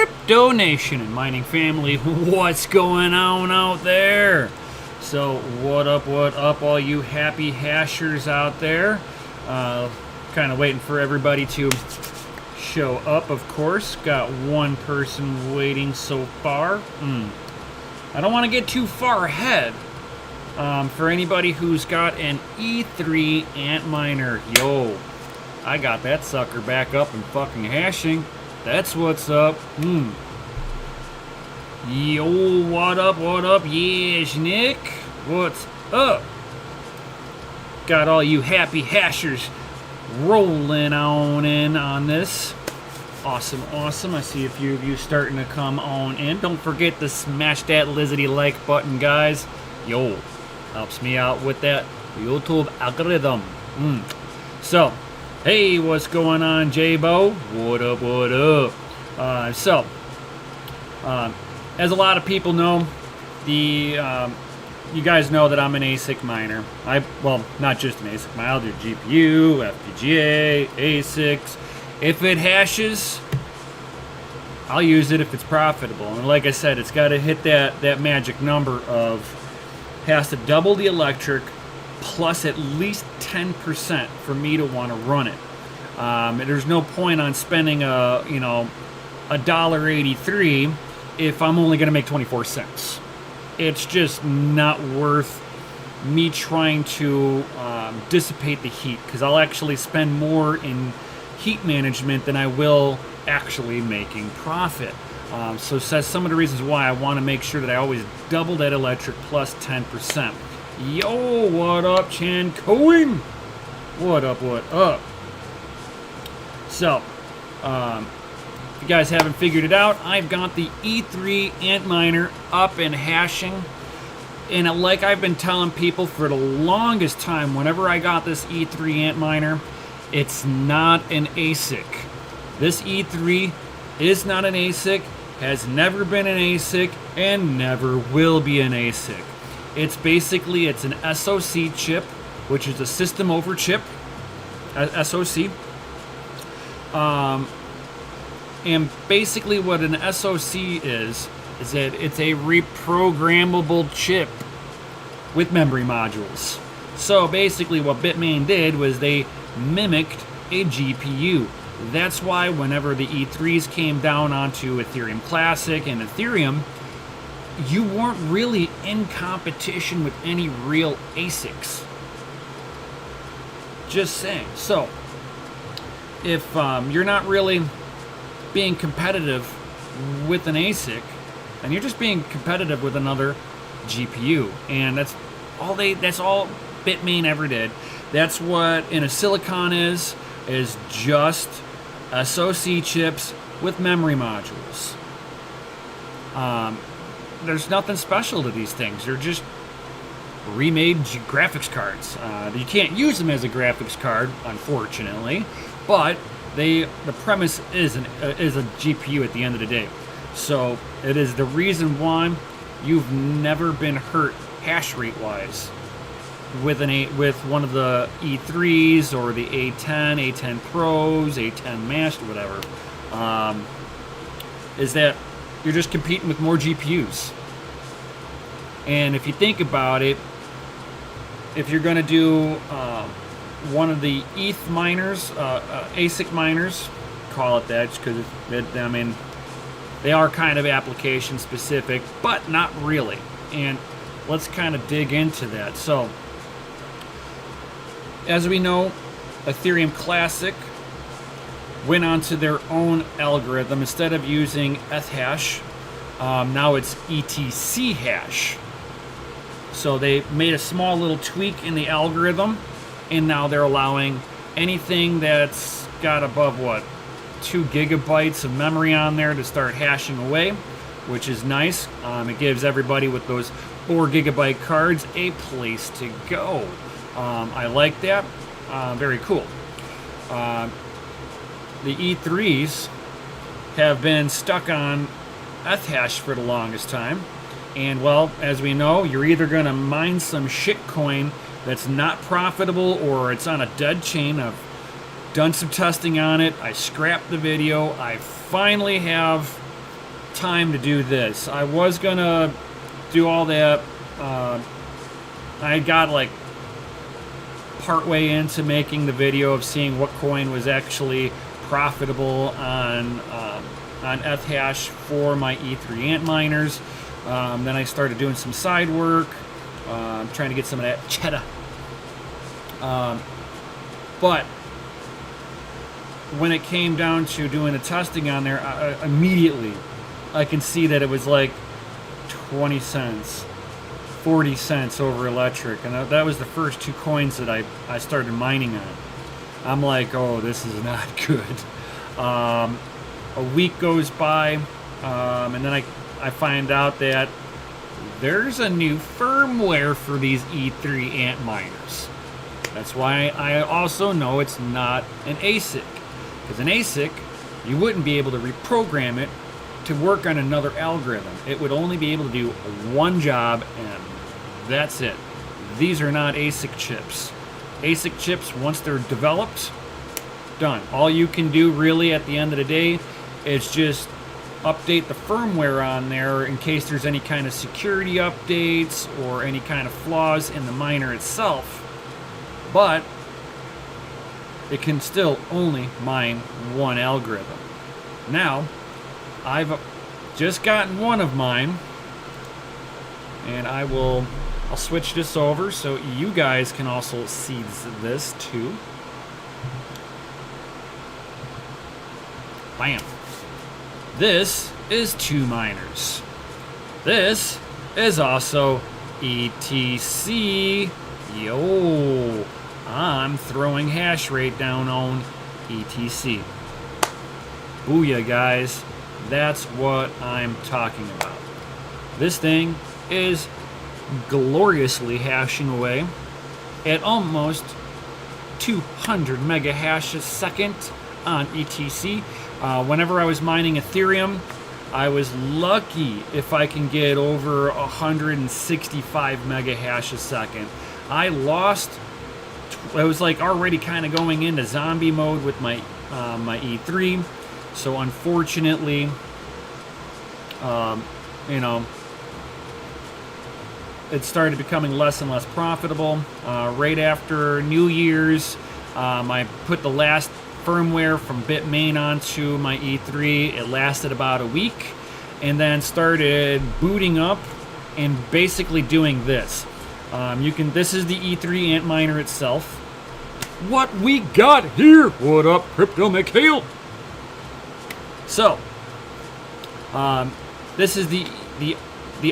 Crypto Nation and mining family, what's going on out there? So what up all you happy hashers out there? Kind of waiting for everybody to show up, of course. Got one person waiting so far. I don't want to get too far ahead. For anybody who's got an E3 Antminer, yo, I got that sucker back up and fucking hashing. That's what's up. Yo, what up? Yes, Nick. What's up? Got all you happy hashers rolling on in on this. Awesome. I see a few of you starting to come on in. Don't forget to smash that lizardy like button, guys. Yo, helps me out with that YouTube algorithm. So, hey, what's going on, J-Bo? What up? As a lot of people know, you guys know that I'm an ASIC miner. Well, not just an ASIC miner. I'll do GPU, FPGA, ASICs. If it hashes, I'll use it if it's profitable. And like I said, it's got to hit that magic number of has to double the electric plus at least 10% for me to want to run it. There's no point on spending $1.83 if I'm only going to make 24 cents. It's just not worth me trying to dissipate the heat, because I'll actually spend more in heat management than I will actually making profit. So that's some of the reasons why I want to make sure that I always double that electric plus 10%. Yo, what up, Chan Coing? What up? So, if you guys haven't figured it out, I've got the E3 Antminer up and hashing. And like I've been telling people for the longest time, whenever I got this E3 Antminer, it's not an ASIC. This E3 is not an ASIC, has never been an ASIC, and never will be an ASIC. It's an SoC chip, which is a system over chip, SoC. And basically what an SoC is that it's a reprogrammable chip with memory modules. So basically what Bitmain did was they mimicked a GPU. That's why whenever the E3s came down onto Ethereum Classic and Ethereum, you weren't really in competition with any real ASICs. Just saying. So, if you're not really being competitive with an ASIC, then you're just being competitive with another GPU. And that's all Bitmain ever did. That's what Silicon is just SoC chips with memory modules. There's nothing special to these things. They're just remade graphics cards. You can't use them as a graphics card, unfortunately, but the premise is a GPU at the end of the day. So it is the reason why you've never been hurt hash rate wise with one of the E3s or the A10 Pros, A10 Master, whatever. Is that you're just competing with more GPUs. And if you think about it, if you're going to do one of the ETH miners, ASIC miners, call it that, because they are kind of application specific, but not really. And let's kind of dig into that. So, as we know, Ethereum Classic went onto their own algorithm. Instead of using Ethash, now it's ETC hash. So they made a small little tweak in the algorithm, and now they're allowing anything that's got above 2 gigabytes of memory on there to start hashing away, which is nice. It gives everybody with those 4 gigabyte cards a place to go. I like that. Very cool. The E3s have been stuck on Ethash for the longest time. And well, as we know, you're either going to mine some shitcoin that's not profitable or it's on a dead chain. I've done some testing on it. I scrapped the video. I finally have time to do this. I was gonna do all that. I got like partway into making the video of seeing what coin was actually profitable on Ethash for my E3 ant miners. Then I started doing some side work, trying to get some of that cheddar. But when it came down to doing the testing on there, immediately I can see that it was like 20 cents, 40 cents over electric. And that was the first 2 coins that I started mining on. I'm like, oh, this is not good. A week goes by, and then I find out that there's a new firmware for these E3 ant miners. That's why I also know it's not an ASIC. Because an ASIC, you wouldn't be able to reprogram it to work on another algorithm. It would only be able to do one job, and that's it. These are not ASIC chips. ASIC chips, once they're developed, done. All you can do really at the end of the day is just update the firmware on there in case there's any kind of security updates or any kind of flaws in the miner itself. But it can still only mine one algorithm. Now, I've just gotten one of mine, and I'll switch this over so you guys can also see this too. Bam. This is 2 miners. This is also ETC. Yo, I'm throwing hash rate down on ETC. Booyah, guys. That's what I'm talking about. This thing is gloriously hashing away at almost 200 mega hash a second on ETC. Whenever I was mining Ethereum, I was lucky if I can get over 165 mega hash a second. I lost. I was like already kind of going into zombie mode with my my E3, so unfortunately, you know, it started becoming less and less profitable. Right after New Year's, I put the last firmware from Bitmain onto my E3. It lasted about a week, and then started booting up and basically doing this. This is the E3 ant miner itself. What we got here? What up, Crypto McHale? So, this is the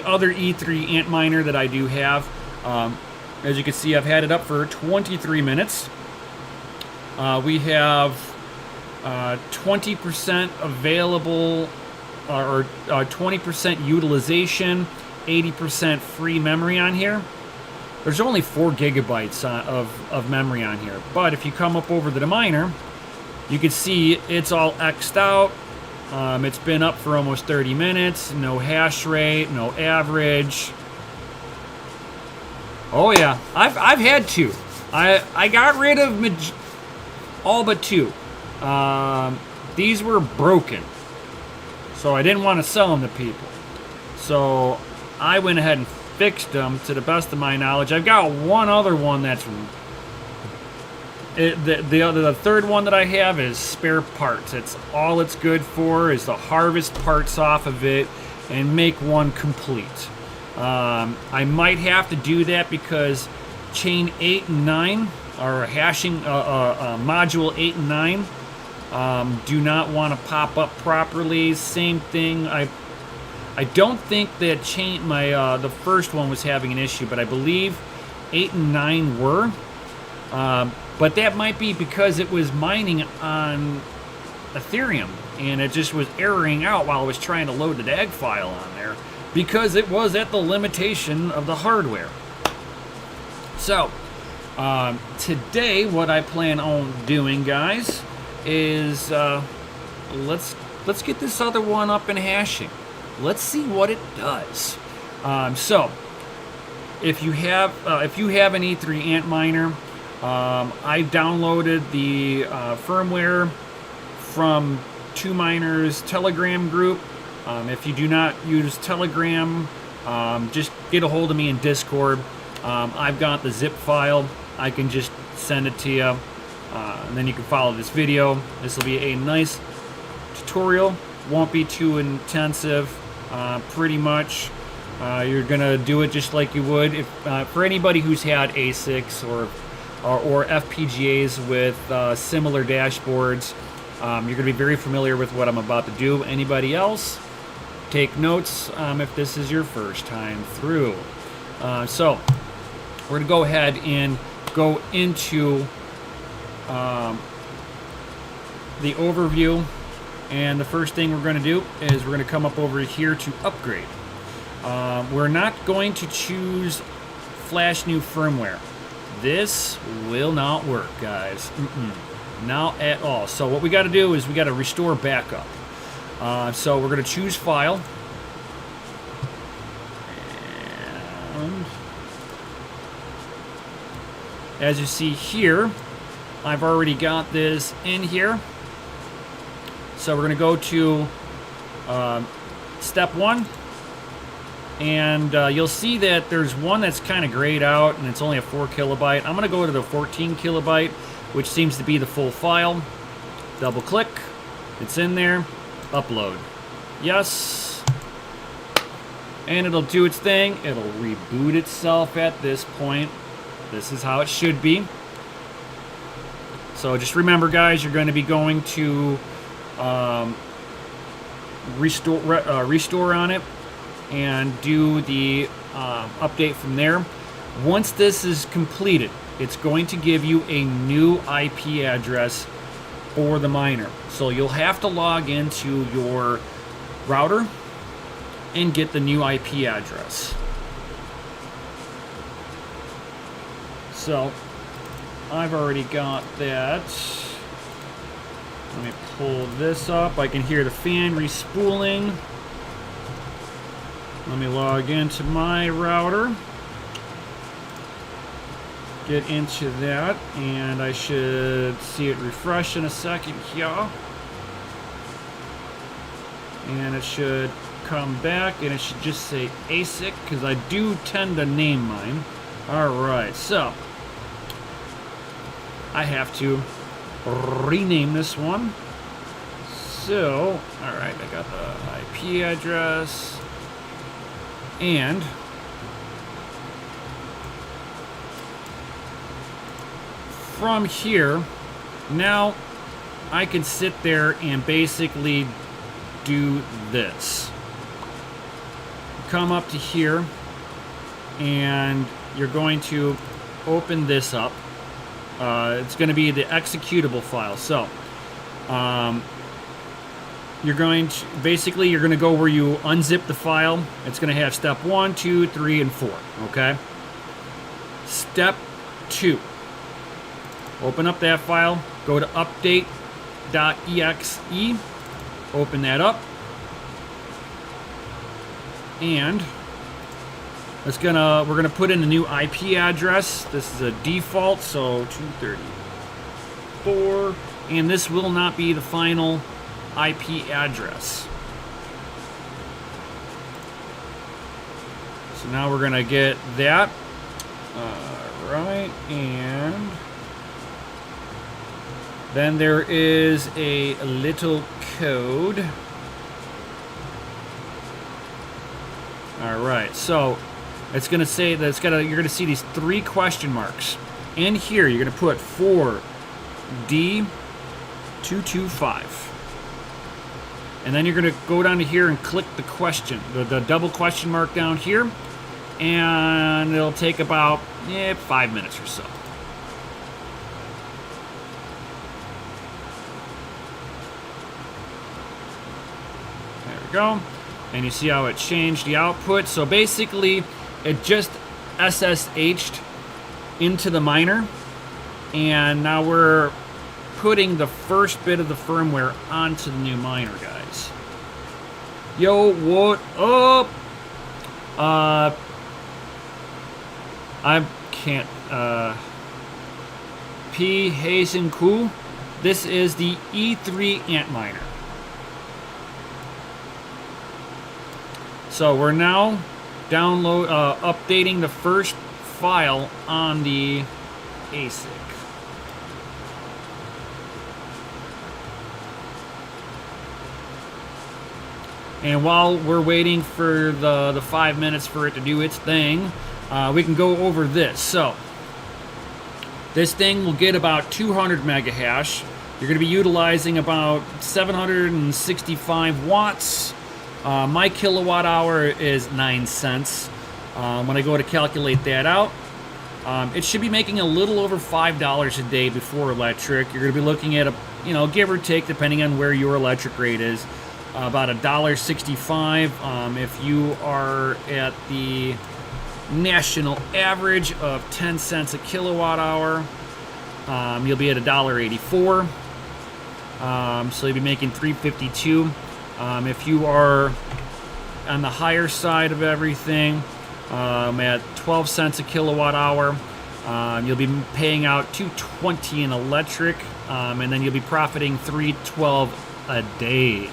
other E3 ant miner that I do have. As you can see, I've had it up for 23 minutes. We have 20% available, or 20% utilization, 80% free memory on here. There's only 4 gigabytes of memory on here. But if you come up over to the miner, you can see it's all X'd out. It's been up for almost 30 minutes. No hash rate, no average. Oh yeah, I've had 2. I got rid of all but 2. These were broken, so I didn't want to sell them to people. So I went ahead and fixed them to the best of my knowledge. I've got one other one that's the third one that I have is spare parts. It's all it's good for is to harvest parts off of it and make one complete. I might have to do that because chain 8 and 9 or hashing module 8 and 9 do not want to pop up properly. Same thing. I don't think that chain the first one was having an issue, but I believe 8 and 9 were. But that might be because it was mining on Ethereum and it just was erroring out while I was trying to load the DAG file on there because it was at the limitation of the hardware. So today what I plan on doing, guys, is let's get this other one up and hashing. Let's see what it does. So if you have an E3 ant miner, I downloaded the firmware from 2 Miners Telegram group. If you do not use Telegram, just get a hold of me in Discord. I've got the zip file. I can just send it to you, and then you can follow this video. This will be a nice tutorial. Won't be too intensive. Pretty much, you're gonna do it just like you would if for anybody who's had ASICs or FPGAs with similar dashboards. You're gonna be very familiar with what I'm about to do. Anybody else? Take notes if this is your first time through. So we're gonna go ahead and go into the overview, and the first thing we're going to do is we're going to come up over here to upgrade. We're not going to choose flash new firmware. This will not work, guys. Not at all. So what we got to do is we got to restore backup. So we're going to choose file, and as you see here, I've already got this in here. So we're going to go to step 1, and you'll see that there's one that's kind of grayed out, and it's only a 4 kilobyte. I'm going to go to the 14 kilobyte, which seems to be the full file. Double click, it's in there, upload. Yes, and it'll do its thing. It'll reboot itself at this point. This is how it should be. So just remember, guys, you're going to be going to restore on it and do the update from there. Once this is completed, it's going to give you a new IP address for the miner. So you'll have to log into your router and get the new IP address. So I've already got that. Let me pull this up. I can hear the fan respooling. Let me log into my router. Get into that, and I should see it refresh in a second here. And it should come back, and it should just say ASIC, because I do tend to name mine. Alright, so I have to rename this one. So, alright, I got the IP address, and from here, now I can sit there and basically do this. Come up to here, and you're going to open this up. It's going to be the executable file. So, you're going to basically you're going to go where you unzip the file. It's going to have step 1, 2, 3, and 4. Okay. Step 2. Open up that file. Go to update.exe. Open that up, and we're gonna put in a new IP address. This is a default, so 234, and this will not be the final IP address. So now we're gonna get that. Right, and then there is a little code. All right, so it's going to say that you're going to see these 3 question marks. In here, you're going to put 4D225. And then you're going to go down to here and click the question, the double question mark down here, and it'll take about 5 minutes or so. Go, and you see how it changed the output. So basically it just SSH'd into the miner, and now we're putting the first bit of the firmware onto the new miner, guys. Yo, what up? I can't P Hazen Ku. This is the E3 Antminer. So we're now updating the first file on the ASIC. And while we're waiting for the 5 minutes for it to do its thing, we can go over this. So this thing will get about 200 mega hash. You're going to be utilizing about 765 watts. My kilowatt hour is 9 cents. When I go to calculate that out, it should be making a little over $5 a day before electric. You're going to be looking at give or take, depending on where your electric rate is, about $1.65. If you are at the national average of 10 cents a kilowatt hour, you'll be at $1.84. So you'll be making $3.52. If you are on the higher side of everything, at 12 cents a kilowatt hour, you'll be paying out $2.20 in electric, and then you'll be profiting $3.12 a day.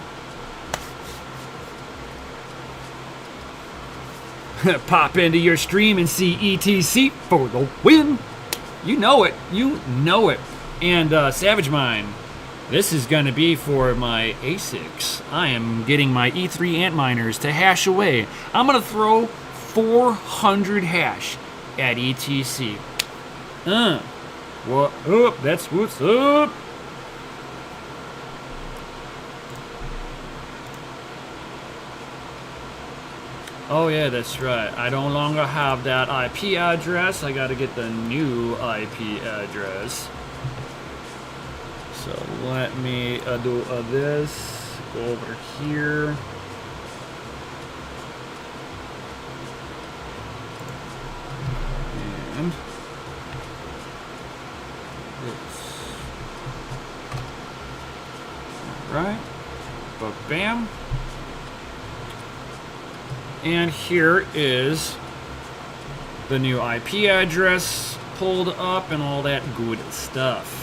Pop into your stream and see ETC for the win. You know it. You know it. And Savage Mine, this is going to be for my ASICs. I am getting my E3 Antminers to hash away. I'm going to throw 400 hash at ETC. What up? That's what's up. Oh yeah, that's right. I no longer have that IP address. I gotta get the new IP address. So let me do this. Go over here. And this. Alright. But bam. And here is the new IP address pulled up and all that good stuff.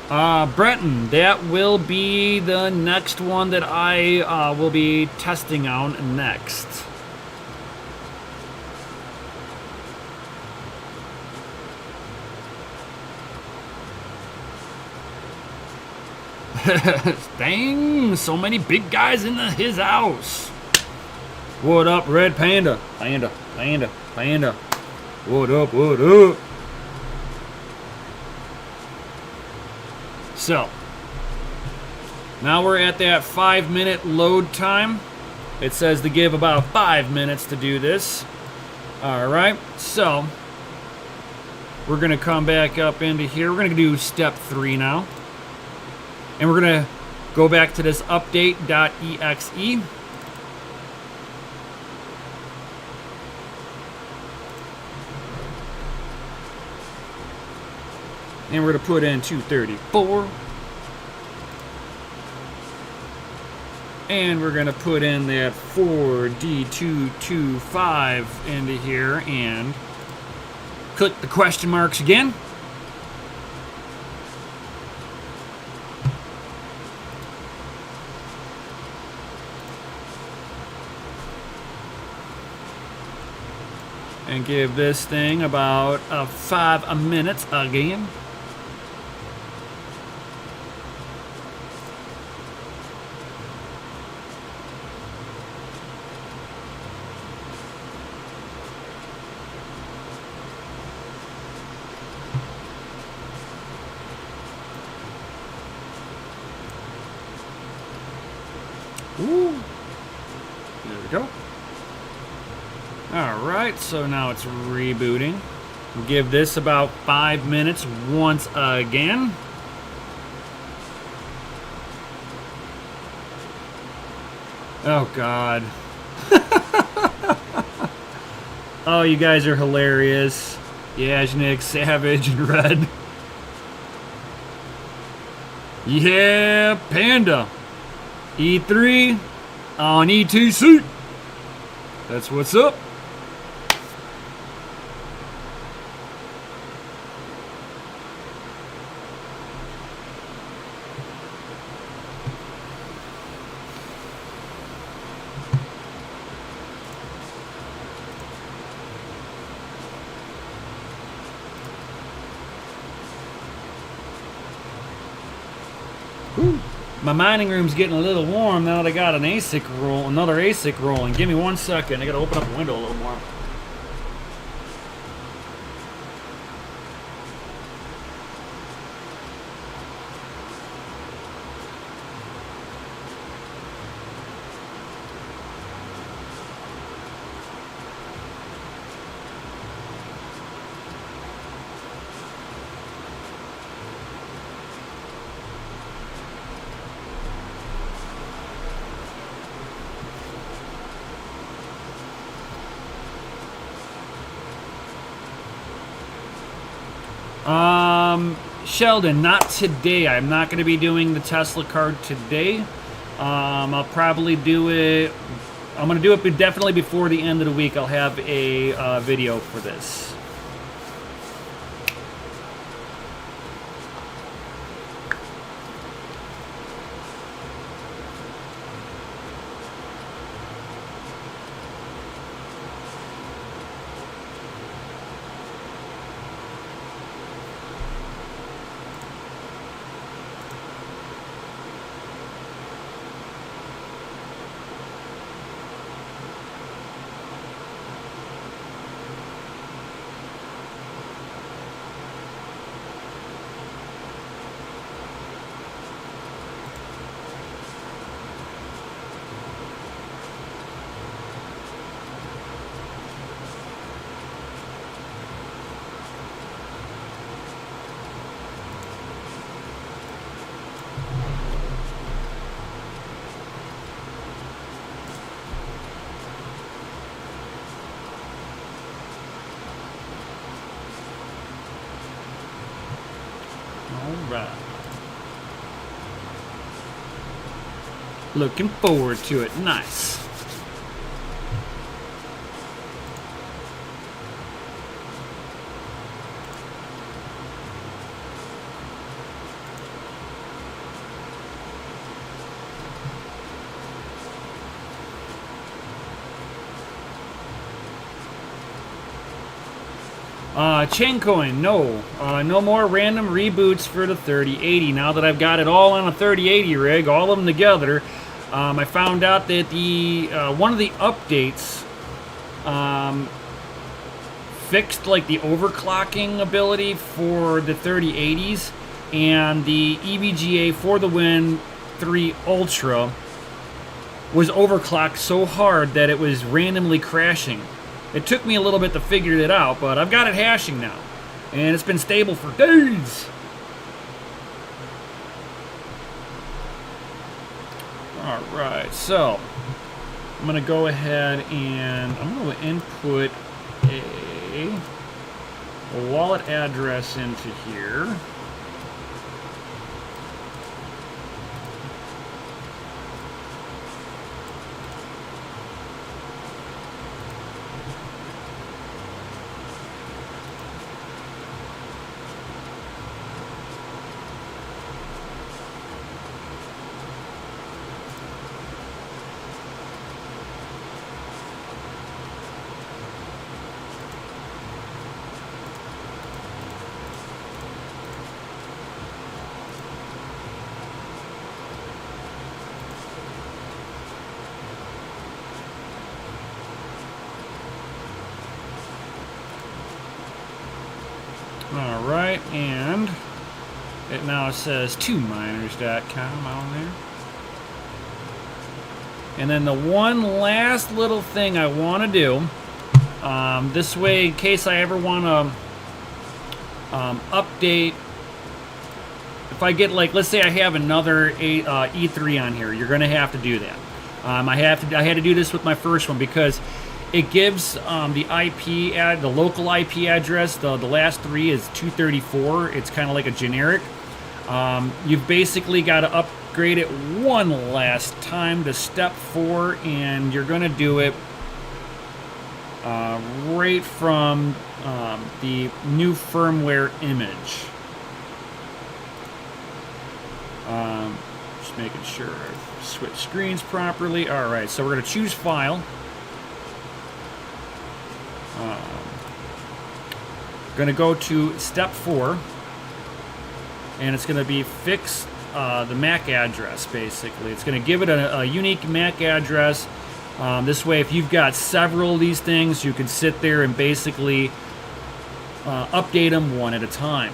Breton, that will be the next one that I will be testing on next. Dang, so many big guys in his house. What up, Red Panda? Panda. What up, what up? So, now we're at that 5-minute load time. It says to give about 5 minutes to do this. Alright, so we're going to come back up into here. We're going to do step 3 now. And we're going to go back to this update.exe. And we're going to put in 234. And we're going to put in that 4D225 into here and click the question marks again. And give this thing about 5 minutes again. Ooh. There we go. Alright, so now it's rebooting. We'll give this about 5 minutes once again. Oh, God. Oh, you guys are hilarious. Yajnik, Savage, and Red. Yeah, Panda. E3 on ETC. That's what's up. Whew. My mining room's getting a little warm now that I got another ASIC rolling. Give me 1 second. I gotta open up the window a little more. Sheldon, not today. I'm not going to be doing the Tesla card today. I'll probably do it. I'm going to do it definitely before the end of the week. I'll have a video for this. Alright. Looking forward to it. Nice. Chaincoin, no. No more random reboots for the 3080. Now that I've got it all on a 3080 rig, all of them together, I found out that the one of the updates fixed like the overclocking ability for the 3080s, and the EVGA for the Win 3 Ultra was overclocked so hard that it was randomly crashing. It took me a little bit to figure it out, but I've got it hashing now. And it's been stable for days. Alright, so I'm going to go ahead and I'm going to input a wallet address into here. Alright, and it now says 2miners.com on there. And then the one last little thing I want to do, this way in case I ever want to update, if I get like, let's say I have another E3 on here, you're going to have to do that. I had to do this with my first one because it gives the local IP address. The last 3 is 234. It's kind of like a generic. You've basically got to upgrade it one last time to step 4, and you're going to do it right from the new firmware image. Just making sure I've switched screens properly. All right, so we're going to choose File. Going to go to step 4, and it's going to be fix the MAC address, basically. It's going to give it a unique MAC address. This way, if you've got several of these things, you can sit there and basically update them one at a time.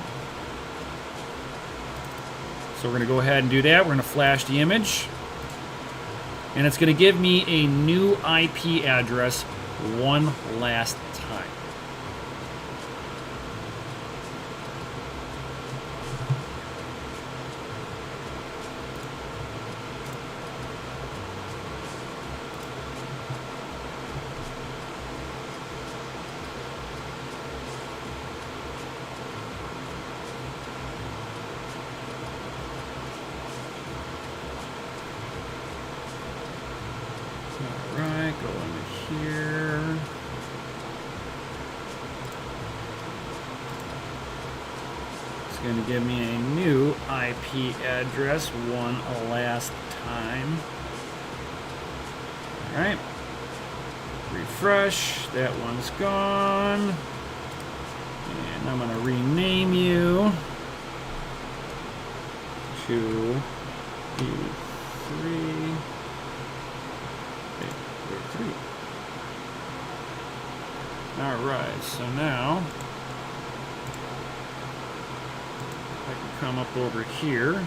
So we're going to go ahead and do that. We're going to flash the image. And it's going to give me a new IP address one last time. Alright, go into here. It's going to give me a new IP address one last time. Alright. Refresh. That one's gone. And I'm going to rename you to E3. 3. Alright, so now I can come up over here.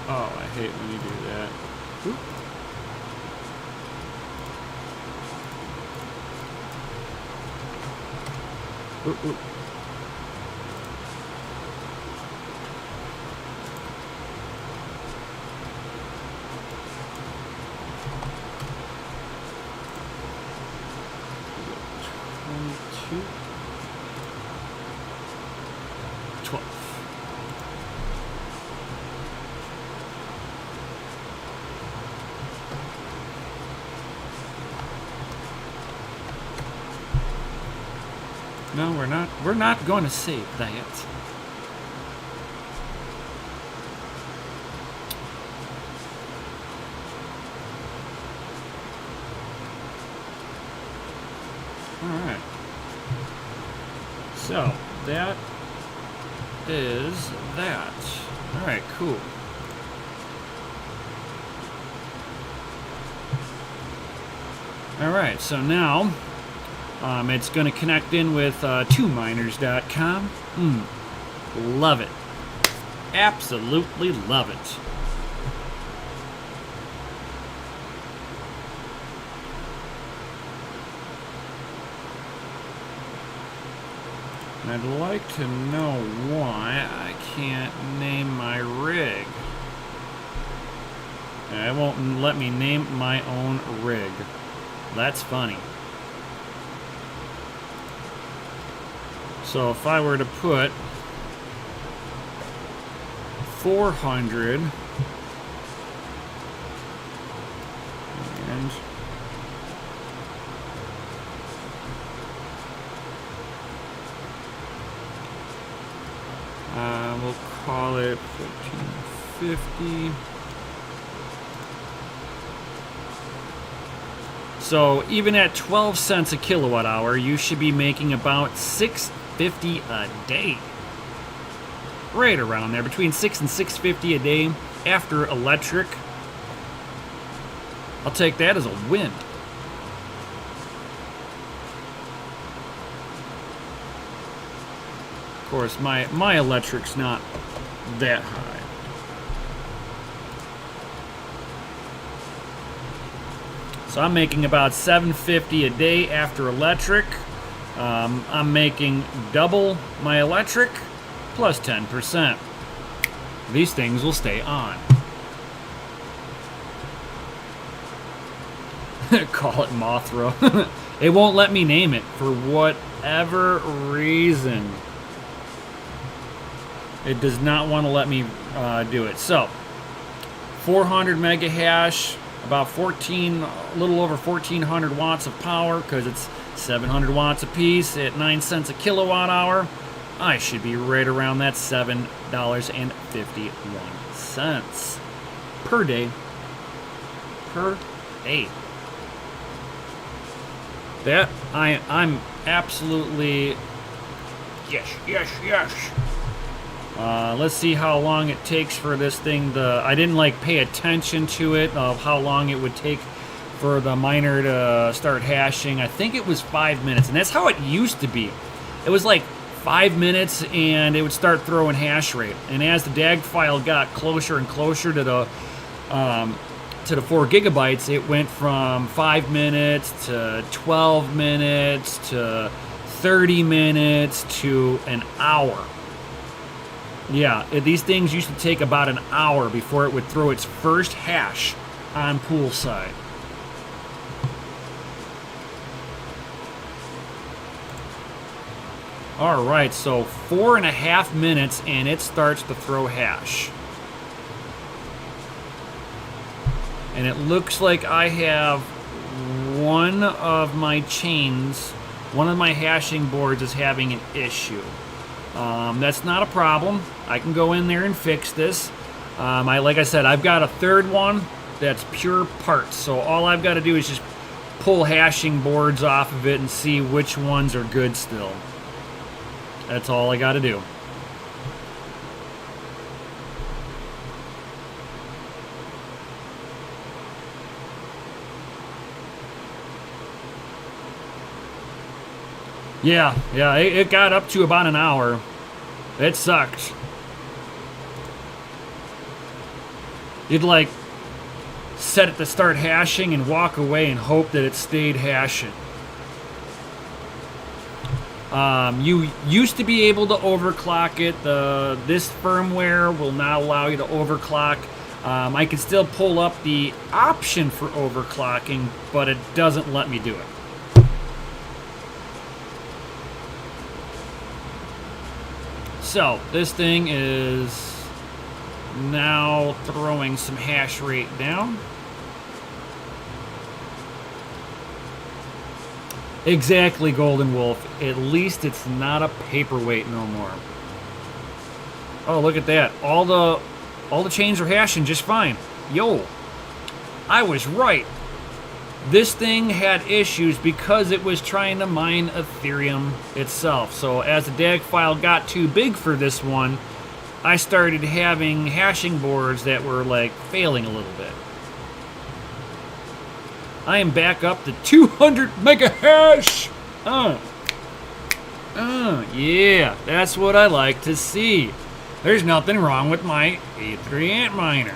Oh, I hate when you do that. Oop. Oop, oop. No, we're not. We're not going to save that. All right. So that is that. All right, cool. All right, so now it's going to connect in with 2miners.com. Love it. Absolutely love it. And I'd like to know why I can't name my rig. It won't let me name my own rig. That's funny. So if I were to put 400 and we'll call it 1450. So even at 12 cents a kilowatt hour, you should be making about $6.50 a day. Right around there, between $6 and $6.50 a day after electric. I'll take that as a win. Of course, my electric's not that high. So I'm making about $7.50 a day after electric. I'm making double my electric plus 10%. These things will stay on. Call it Mothra. It won't let me name it for whatever reason. It does not want to let me do it. So 400 mega hash, about a little over 1400 watts of power, because it's 700 watts a piece at 9 cents a kilowatt hour. I should be right around that $7.51 per day. Per day. That I'm absolutely Yes, yes, yes. Let's see how long it takes for this thing to... I didn't, like, pay attention to it, of how long it would take for the miner to start hashing. I think it was 5 minutes, and that's how it used to be. It was, like, 5 minutes, and it would start throwing hash rate. And as the DAG file got closer and closer to the 4 gigabytes, it went from 5 minutes to 12 minutes to 30 minutes to an hour. Yeah, these things used to take about an hour before it would throw its first hash on poolside. All right, so 4.5 minutes and it starts to throw hash. And it looks like I have one of my chains, one of my hashing boards is having an issue. That's not a problem. I can go in there and fix this. Like I said, I've got a third one that's pure parts. So all I've got to do is just pull hashing boards off of it and see which ones are good still. That's all I got to do. Yeah, it got up to about an hour. It sucked. You'd like set it to start hashing and walk away and hope that it stayed hashing. You used to be able to overclock it. This firmware will not allow you to overclock. I can still pull up the option for overclocking, but it doesn't let me do it. So, this thing is now throwing some hash rate down. Exactly, Golden Wolf. At least it's not a paperweight no more. Oh, look at that. All the chains are hashing just fine. Yo, I was right. This thing had issues because it was trying to mine Ethereum itself. So as the DAG file got too big for this one, I started having hashing boards that were like failing a little bit. I am back up to 200 mega hash. Yeah, that's what I like to see. There's nothing wrong with my E3 Antminer.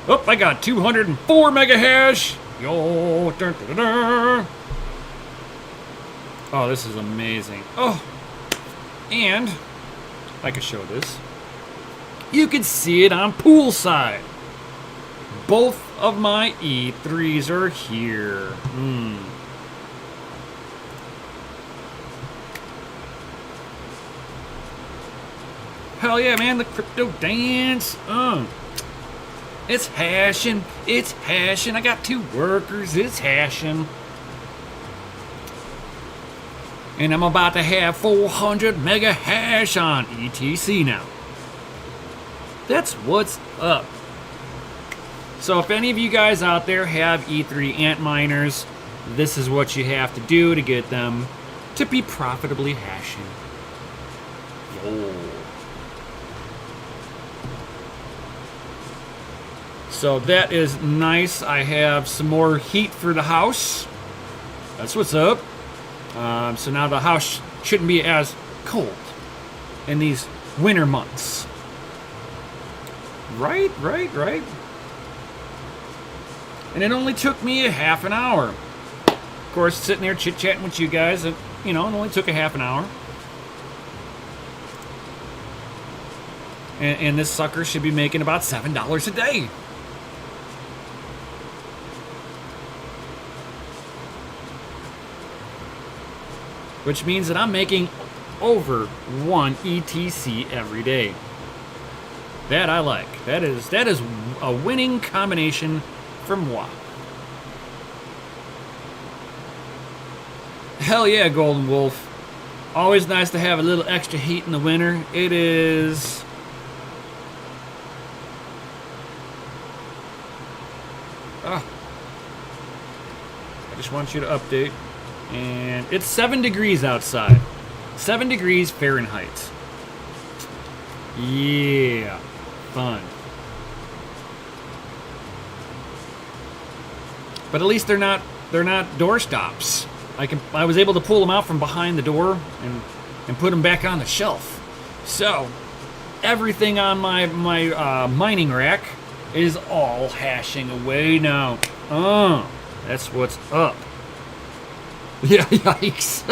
Oh, I got 204 mega hash. Yo, dun, dun, dun, dun. Oh, this is amazing. Oh, and I could show this. You can see it on poolside. Both of my E3s are here. Hell yeah, man, the crypto dance. It's hashing. It's hashing. I got 2 workers. It's hashing. And I'm about to have 400 mega hash on ETC now. That's what's up. So if any of you guys out there have E3 Antminers, this is what you have to do to get them to be profitably hashing. Yo. So that is nice. I have some more heat for the house. That's what's up. So now the house shouldn't be as cold in these winter months. Right. And it only took me a half an hour. Of course, sitting there chit-chatting with you guys, it only took a half an hour. And this sucker should be making about $7 a day. Which means that I'm making over 1 ETC every day. That I like. That is a winning combination for moi. Hell yeah, Golden Wolf. Always nice to have a little extra heat in the winter. It is... I just want you to update. And it's 7 degrees outside. 7 degrees Fahrenheit. Yeah. Fun. But at least they're not door stops. I was able to pull them out from behind the door and put them back on the shelf. So everything on my mining rack is all hashing away now. Oh, that's what's up. Yeah, yikes.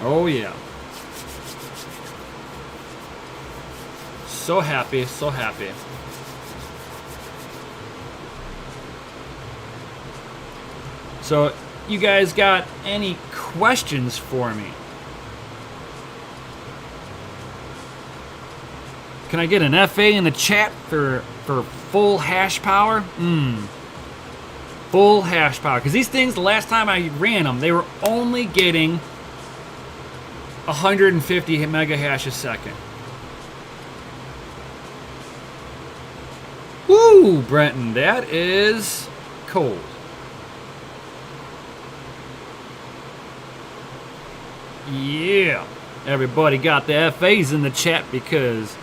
Oh yeah. So happy, so happy. So, you guys got any questions for me? Can I get an FA in the chat for full hash power? Full hash power. Because these things, the last time I ran them, they were only getting 150 mega hash a second. Woo, Brenton, that is cold. Yeah, everybody got the FAs in the chat because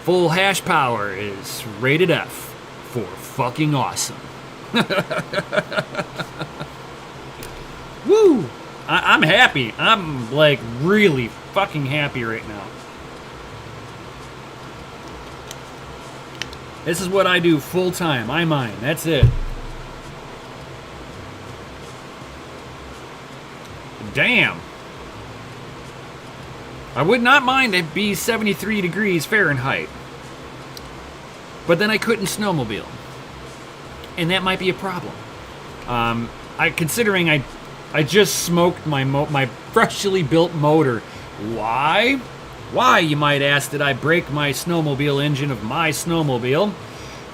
full hash power is rated F for fucking awesome. Woo! I'm happy. I'm like really fucking happy right now. This is what I do full time. I mine. That's it. Damn. I would not mind it be 73 degrees Fahrenheit. But then I couldn't snowmobile. And that might be a problem. Considering I just smoked my freshly built motor. Why? Why, you might ask, did I break my snowmobile engine of my snowmobile?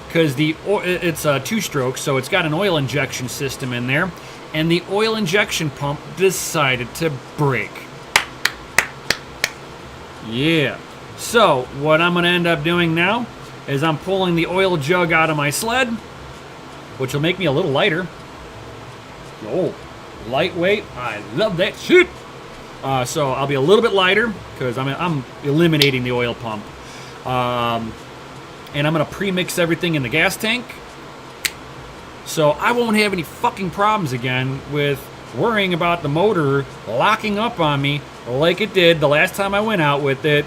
Because it's a two-stroke, so it's got an oil injection system in there, and the oil injection pump decided to break. Yeah. So, what I'm going to end up doing now is I'm pulling the oil jug out of my sled, which will make me a little lighter. Oh, lightweight. I love that shit. So I'll be a little bit lighter because I'm eliminating the oil pump. And I'm going to pre-mix everything in the gas tank. So I won't have any fucking problems again with worrying about the motor locking up on me like it did the last time I went out with it.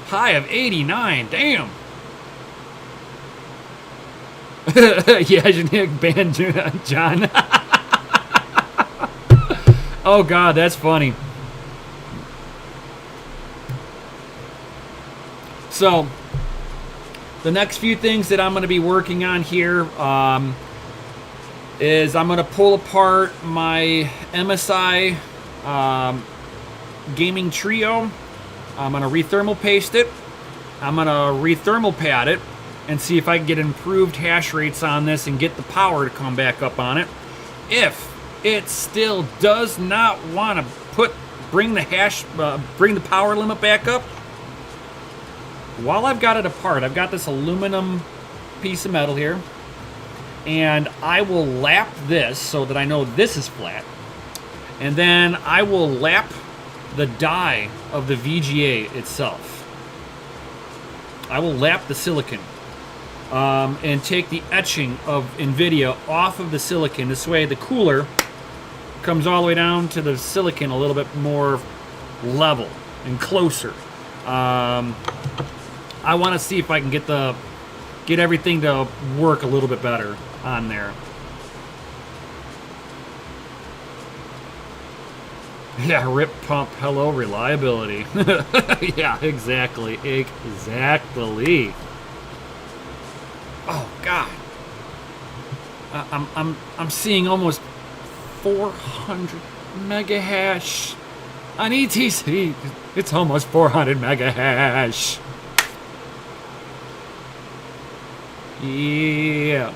High of 89, damn. Yeah, Nick banned John. Oh God, that's funny. So, the next few things that I'm going to be working on here is I'm going to pull apart my MSI gaming trio. I'm going to rethermal paste it. I'm going to rethermal pad it and see if I can get improved hash rates on this and get the power to come back up on it. If it still does not want to bring the power limit back up, while I've got it apart, I've got this aluminum piece of metal here, and I will lap this so that I know this is flat, and then I will lap the die of the VGA itself. I will lap the silicon and take the etching of NVIDIA off of the silicon. This way the cooler comes all the way down to the silicon a little bit more level and closer. I want to see if I can get everything to work a little bit better on there. Yeah, rip pump, hello, reliability. Yeah, exactly. Oh God, I'm seeing almost 400 mega hash on ETC. It's almost 400 mega hash. Yeah,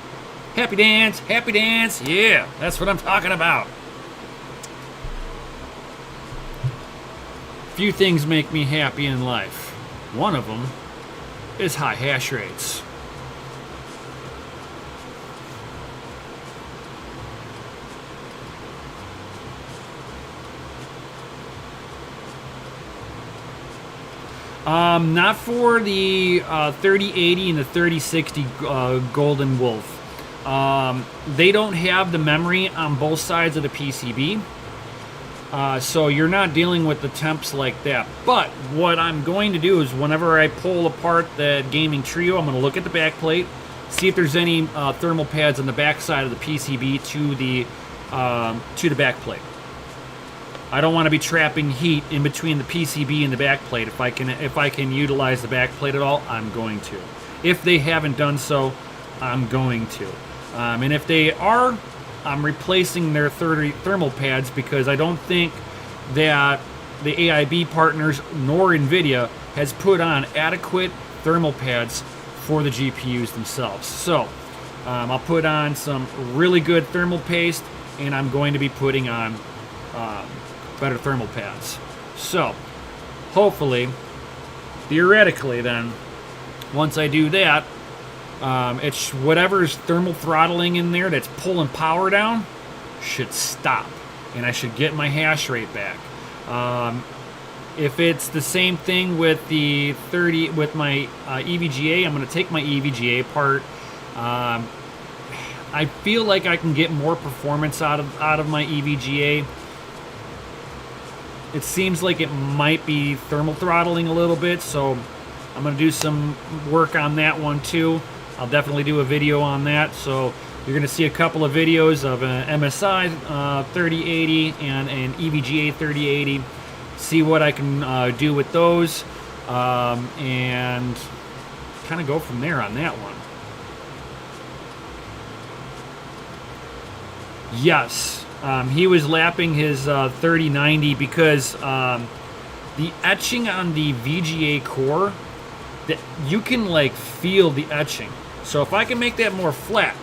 happy dance, happy dance. Yeah, that's what I'm talking about. Few things make me happy in life. One of them is high hash rates. Not for the 3080 and the 3060 Golden Wolf. They don't have the memory on both sides of the PCB. So you're not dealing with the temps like that. But what I'm going to do is whenever I pull apart the gaming trio, I'm going to look at the back plate, see if there's any thermal pads on the back side of the PCB to the back plate. I don't want to be trapping heat in between the PCB and the back plate. If I can utilize the back plate at all, I'm going to. If they haven't done so, I'm going to. And if they are, I'm replacing their thermal pads because I don't think that the AIB partners nor NVIDIA has put on adequate thermal pads for the GPUs themselves. So I'll put on some really good thermal paste, and I'm going to be putting on better thermal pads. So hopefully, theoretically then, once I do that, it's whatever's thermal throttling in there that's pulling power down should stop, and I should get my hash rate back. If it's the same thing with with my EVGA, I'm going to take my EVGA apart. I feel like I can get more performance out of my EVGA. It seems like it might be thermal throttling a little bit, so I'm going to do some work on that one too. I'll definitely do a video on that. So you're going to see a couple of videos of an MSI 3080 and an EVGA 3080. See what I can do with those, and kind of go from there on that one. Yes. He was lapping his 3090 because the etching on the VGA core, that you can like feel the etching. So if I can make that more flat,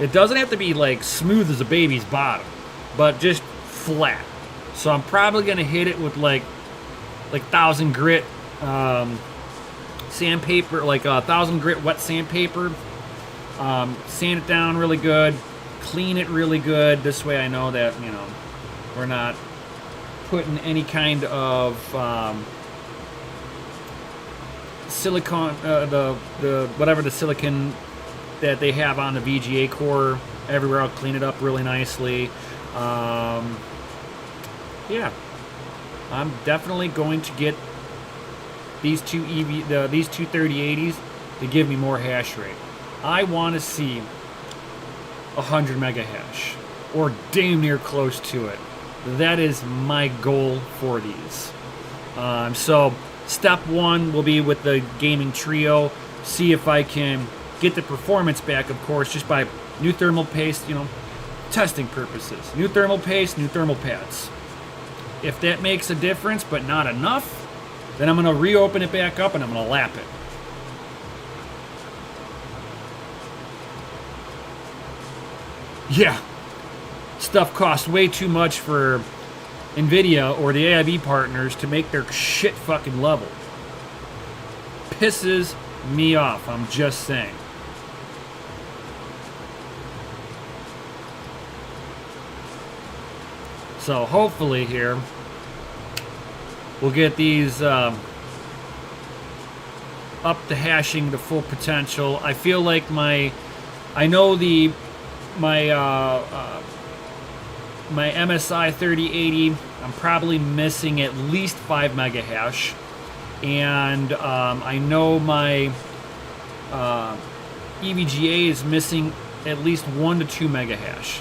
it doesn't have to be like smooth as a baby's bottom, but just flat. So I'm probably gonna hit it with like 1000 grit sandpaper, like 1000 grit wet sandpaper. Sand it down really good. Clean it really good. This way I know that, you know, we're not putting any kind of silicone, the whatever the silicon that they have on the VGA core everywhere. I'll clean it up really nicely. Yeah, I'm definitely going to get these two 3080s to give me more hash rate. I want to see 100 mega hash, or damn near close to it. That is my goal for these. So step one will be with the gaming trio. See if I can get the performance back, of course, just by new thermal paste, you know, testing purposes. New thermal paste, new thermal pads. If that makes a difference, but not enough, then I'm going to reopen it back up and I'm going to lap it. Yeah, stuff costs way too much for NVIDIA or the AIB partners to make their shit fucking level. Pisses me off, I'm just saying. So hopefully here, we'll get these up to hashing the full potential. I feel like my MSI 3080, I'm probably missing at least 5 mega hash, and I know my EVGA is missing at least 1 to 2 mega hash.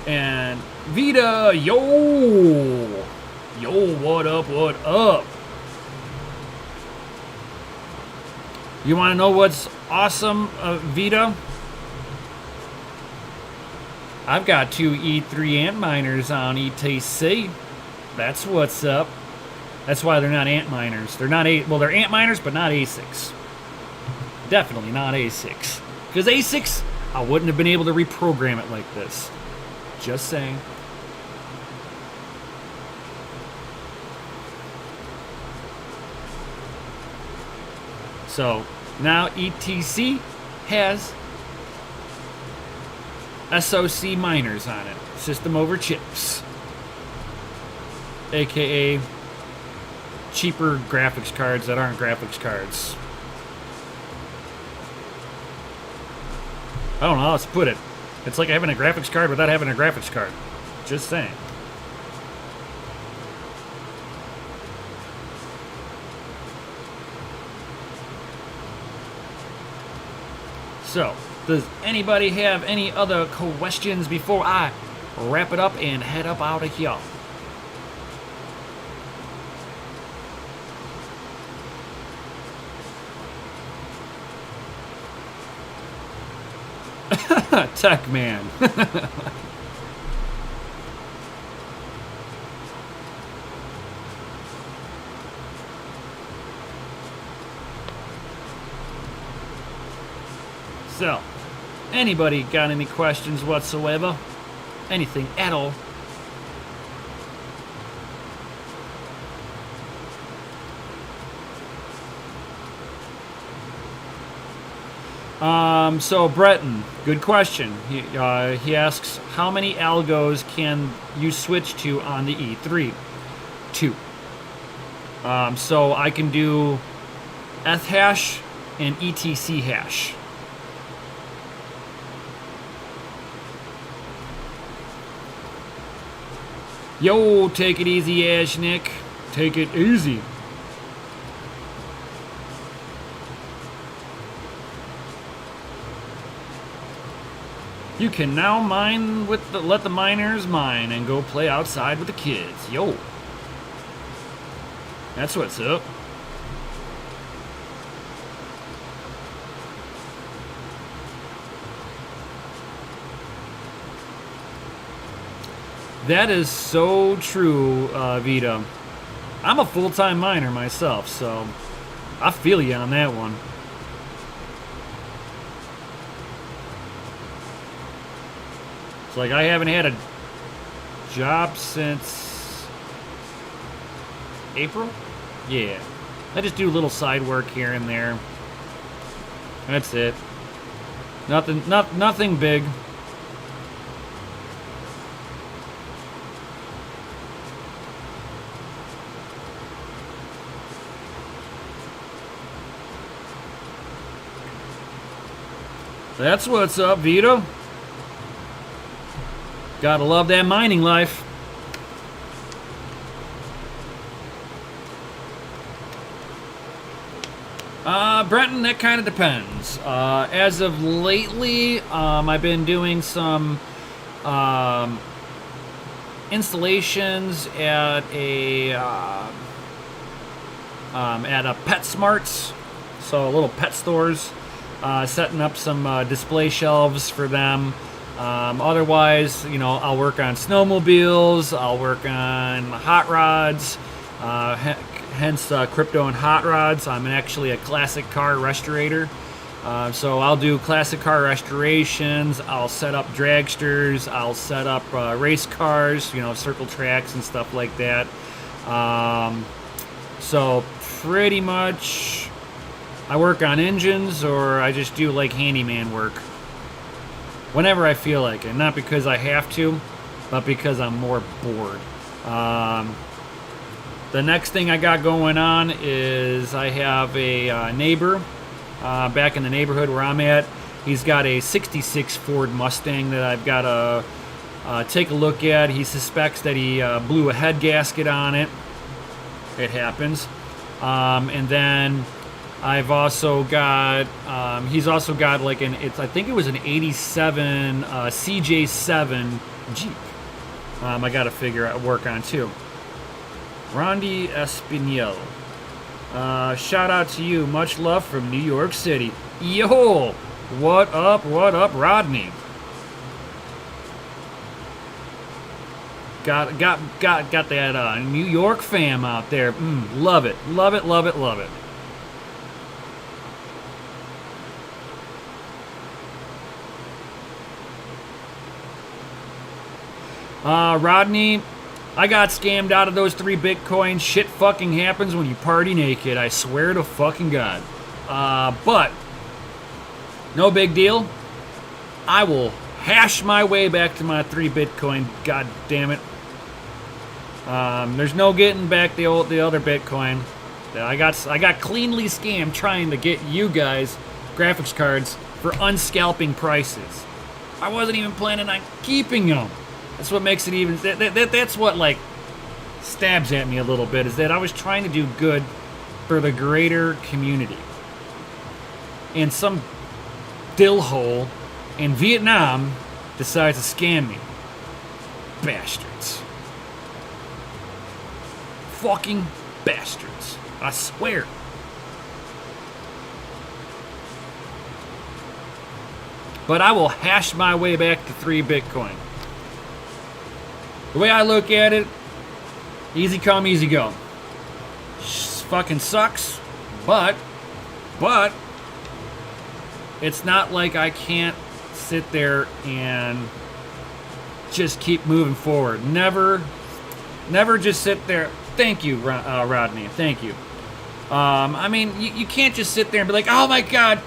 And Vita, yo, what up, what up? You want to know what's awesome, Vita? I've got 2 E3 Antminers on ETC. That's what's up. That's why they're not Antminers. They're not they're Antminers, but not ASICs. Definitely not ASICs. Because ASICs, I wouldn't have been able to reprogram it like this. Just saying. So now ETC has SoC miners on it, system over chips, aka cheaper graphics cards that aren't graphics cards. I don't know how else to put it. It's like having a graphics card without having a graphics card. Just saying. So, does anybody have any other questions before I wrap it up and head up out of here? Tech man. So, anybody got any questions whatsoever? Anything at all? So Breton, good question. He asks, how many algos can you switch to on the E3? 2. So I can do eth hash and etc hash. Yo, take it easy, Ash Nick. Take it easy. You can now mine with let the miners mine and go play outside with the kids. Yo. That's what's up. That is so true, Vita. I'm a full-time miner myself, so I feel you on that one. It's like I haven't had a job since April? Yeah. I just do a little side work here and there. That's it. Nothing big. That's what's up, Vito. Gotta love that mining life. Brenton, that kind of depends. As of lately, I've been doing some installations at a PetSmarts, so little pet stores, setting up some display shelves for them. Otherwise, you know, I'll work on snowmobiles, I'll work on hot rods, hence crypto and hot rods. I'm actually a classic car restorator. So I'll do classic car restorations, I'll set up dragsters, I'll set up race cars, you know, circle tracks and stuff like that. So pretty much I work on engines, or I just do like handyman work whenever I feel like it. Not because I have to, but because I'm more bored. The next thing I got going on is I have a neighbor back in the neighborhood where I'm at. He's got a 66 Ford Mustang that I've got to take a look at. He suspects that he blew a head gasket on it. It happens. And then I've also got, he's also got like I think it was an 87 CJ7 Jeep. I got to work on too. Rondi Espinel. Shout out to you. Much love from New York City. Yo! What up, Rodney? Got that New York fam out there. Love it. Love it, love it, love it. Rodney, I got scammed out of those 3 Bitcoins. Shit fucking happens when you party naked. I swear to fucking God. But no big deal. I will hash my way back to my 3 Bitcoin. God damn it. There's no getting back the other Bitcoin. I got cleanly scammed trying to get you guys graphics cards for unscalping prices. I wasn't even planning on keeping them. That's what makes it even. That's what like stabs at me a little bit, is that I was trying to do good for the greater community, and some dillhole in Vietnam decides to scam me. Bastards. Fucking bastards. I swear. But I will hash my way back to 3 Bitcoin. The way I look at it, easy come, easy go. Fucking sucks, but it's not like I can't sit there and just keep moving forward. Never just sit there. Thank you, Rodney. Thank you. I mean, you can't just sit there and be like, oh my God,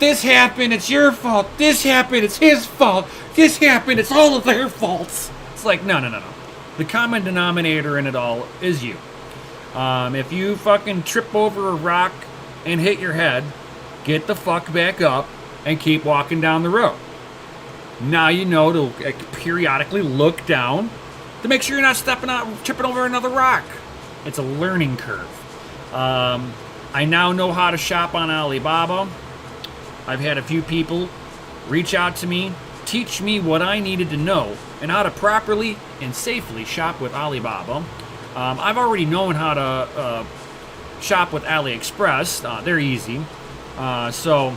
this happened, it's your fault. This happened, it's his fault. This happened, it's all of their faults. It's like, no. The common denominator in it all is you. If you fucking trip over a rock and hit your head, get the fuck back up and keep walking down the road. Now you know to periodically look down to make sure you're not tripping over another rock. It's a learning curve. I now know how to shop on Alibaba. I've had a few people reach out to me, teach me what I needed to know and how to properly and safely shop with Alibaba. I've already known how to shop with AliExpress. They're easy. So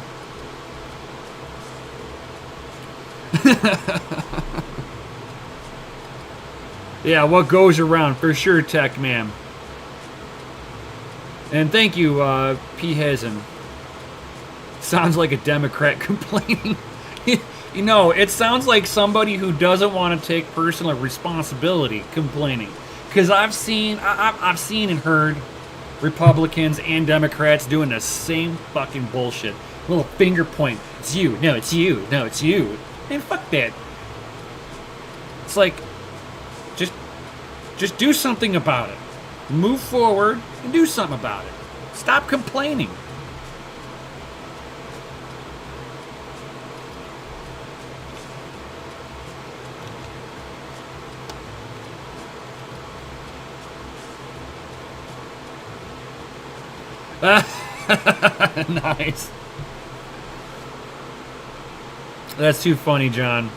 yeah, what goes around for sure, Tech Man. And thank you, P. Hazen. Sounds like a Democrat complaining. You know, it sounds like somebody who doesn't want to take personal responsibility complaining. Because I've seen and heard Republicans and Democrats doing the same fucking bullshit. Little finger point. It's you. No, it's you. No, it's you. Man, fuck that. It's like, just do something about it. Move forward and do something about it. Stop complaining. Nice. That's too funny, John.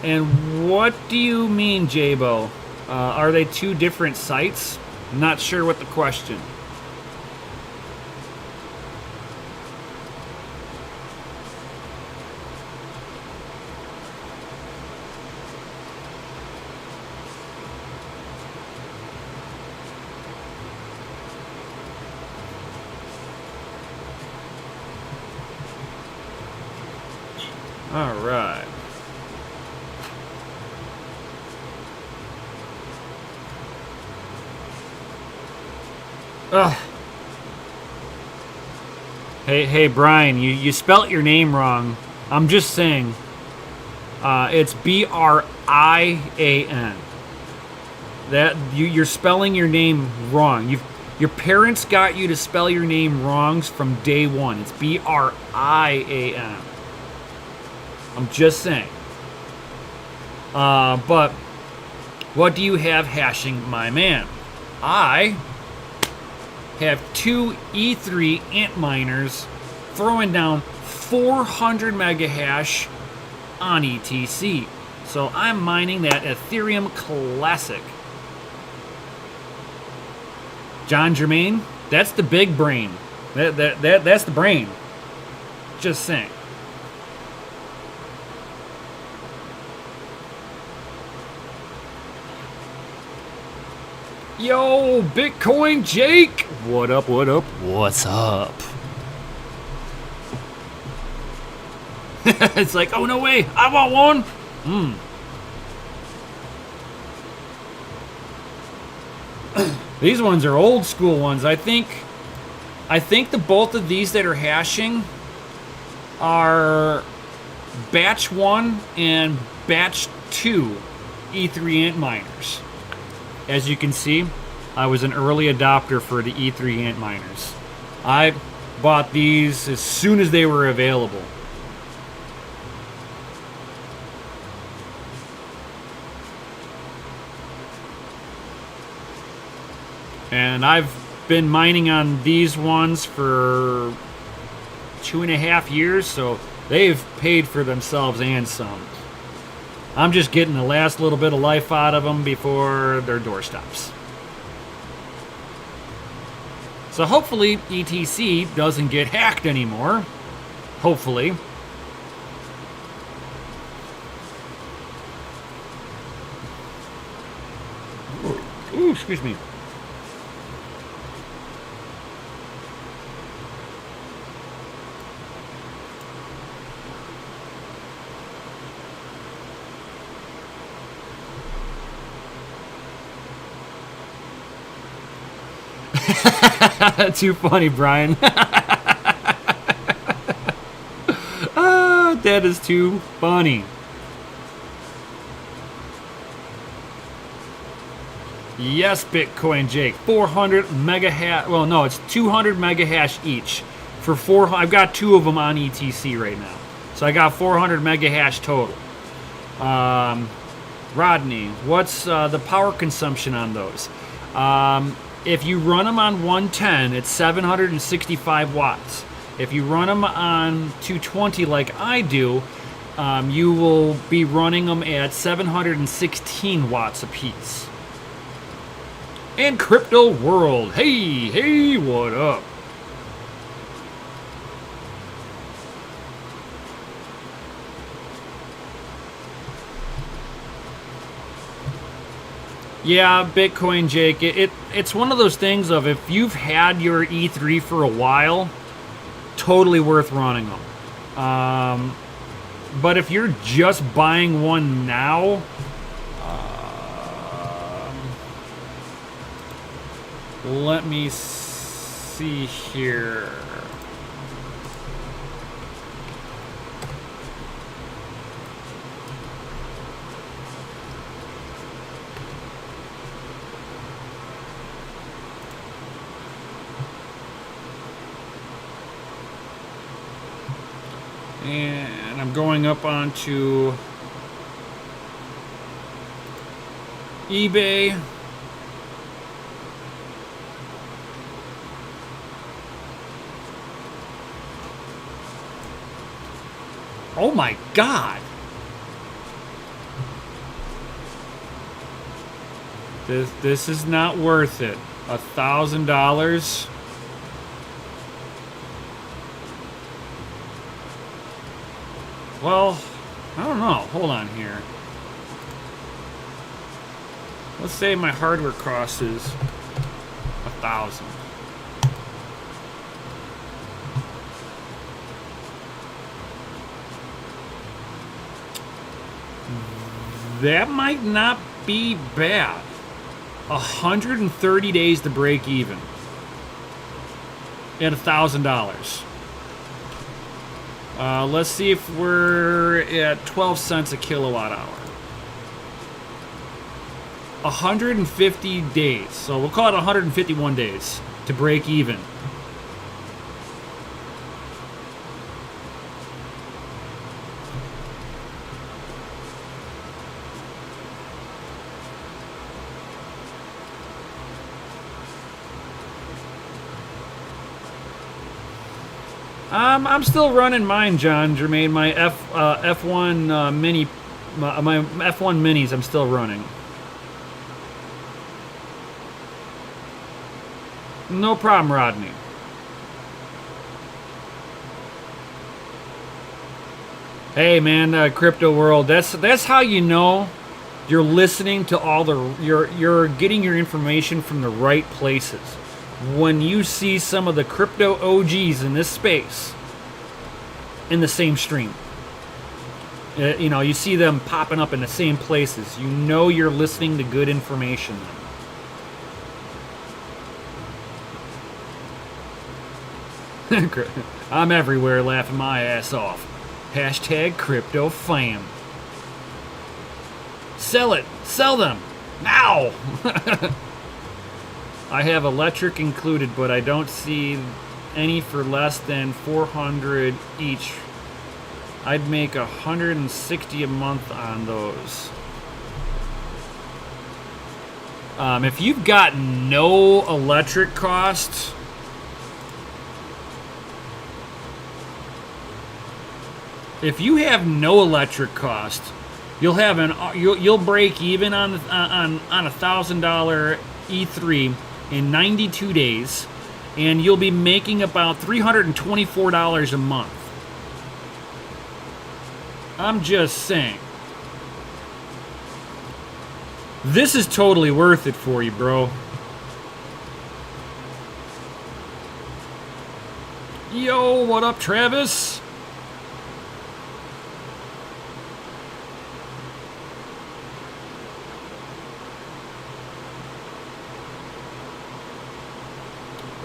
And what do you mean, Jabo? Are they two different sites? Not sure what the question. All right. Ugh. Hey, Brian, you spelt your name wrong. I'm just saying. It's Brian. That you're spelling your name wrong. Your parents got you to spell your name wrong from day one. It's Brian. I'm just saying. But what do you have hashing, my man? I have two E3 Antminers throwing down 400 mega hash on ETC. So I'm mining that Ethereum Classic. John Germain, that's the big brain. That's the brain. Just saying. Yo, Bitcoin Jake! What up, what up, what's up? It's like, oh no way, I want one! These ones are old school ones. I think the both of these that are hashing are batch 1 and batch 2 E3 ant miners. As you can see, I was an early adopter for the E3 ant miners. I bought these as soon as they were available. And I've been mining on these ones for 2.5 years, so they've paid for themselves and some. I'm just getting the last little bit of life out of them before their door stops. So hopefully ETC doesn't get hacked anymore. Hopefully. Ooh, excuse me. Too funny, Brian. That is too funny. Yes, Bitcoin Jake. 400 mega hash. Well, no, it's 200 mega hash each. For 4, I've got 2 of them on ETC right now, so I got 400 mega hash total. Rodney, what's the power consumption on those? If you run them on 110, it's 765 watts. If you run them on 220 like I do, you will be running them at 716 watts apiece. And Crypto World, hey, what up? Yeah, Bitcoin Jake, it's one of those things of if you've had your E3 for a while, totally worth running them. But if you're just buying one now, let me see here. And I'm going up onto eBay. Oh my God. This is not worth it. $1,000. Well, I don't know. Hold on here. Let's say my hardware cost is $1,000. That might not be bad. 130 days to break even at $1,000. Let's see if we're at 12 cents a kilowatt hour. 150 days. So we'll call it 151 days to break even. I'm still running mine, John Jermaine. My F1 mini, my F1 minis. I'm still running. No problem, Rodney. Hey, man, Crypto World. That's how you know You're listening to all the you're getting your information from the right places. When you see some of the crypto OGs in this space in the same stream, you know, you see them popping up in the same places, you know you're listening to good information then. I'm everywhere laughing my ass off. Hashtag crypto fam. Sell it. Sell them. Now. I have electric included, but I don't see any for less than 400 each. I'd make 160 a month on those. If you've got no electric costs, if you have no electric cost, you'll have you'll break even on $1,000 E3 in 92 days, and you'll be making about $324 a month. I'm just saying. This is totally worth it for you, bro. Yo, what up, Travis?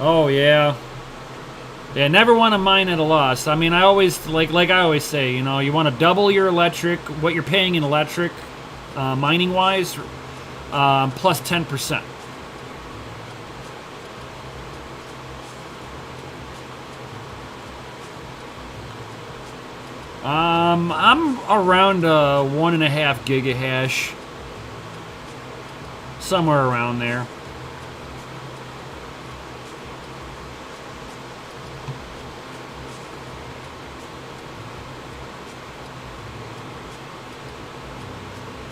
Oh yeah. Yeah, never want to mine at a loss. I mean, I always like I always say, you know, you want to double your electric, what you're paying in electric, mining wise, plus 10%. I'm around 1.5 gigahash, somewhere around there.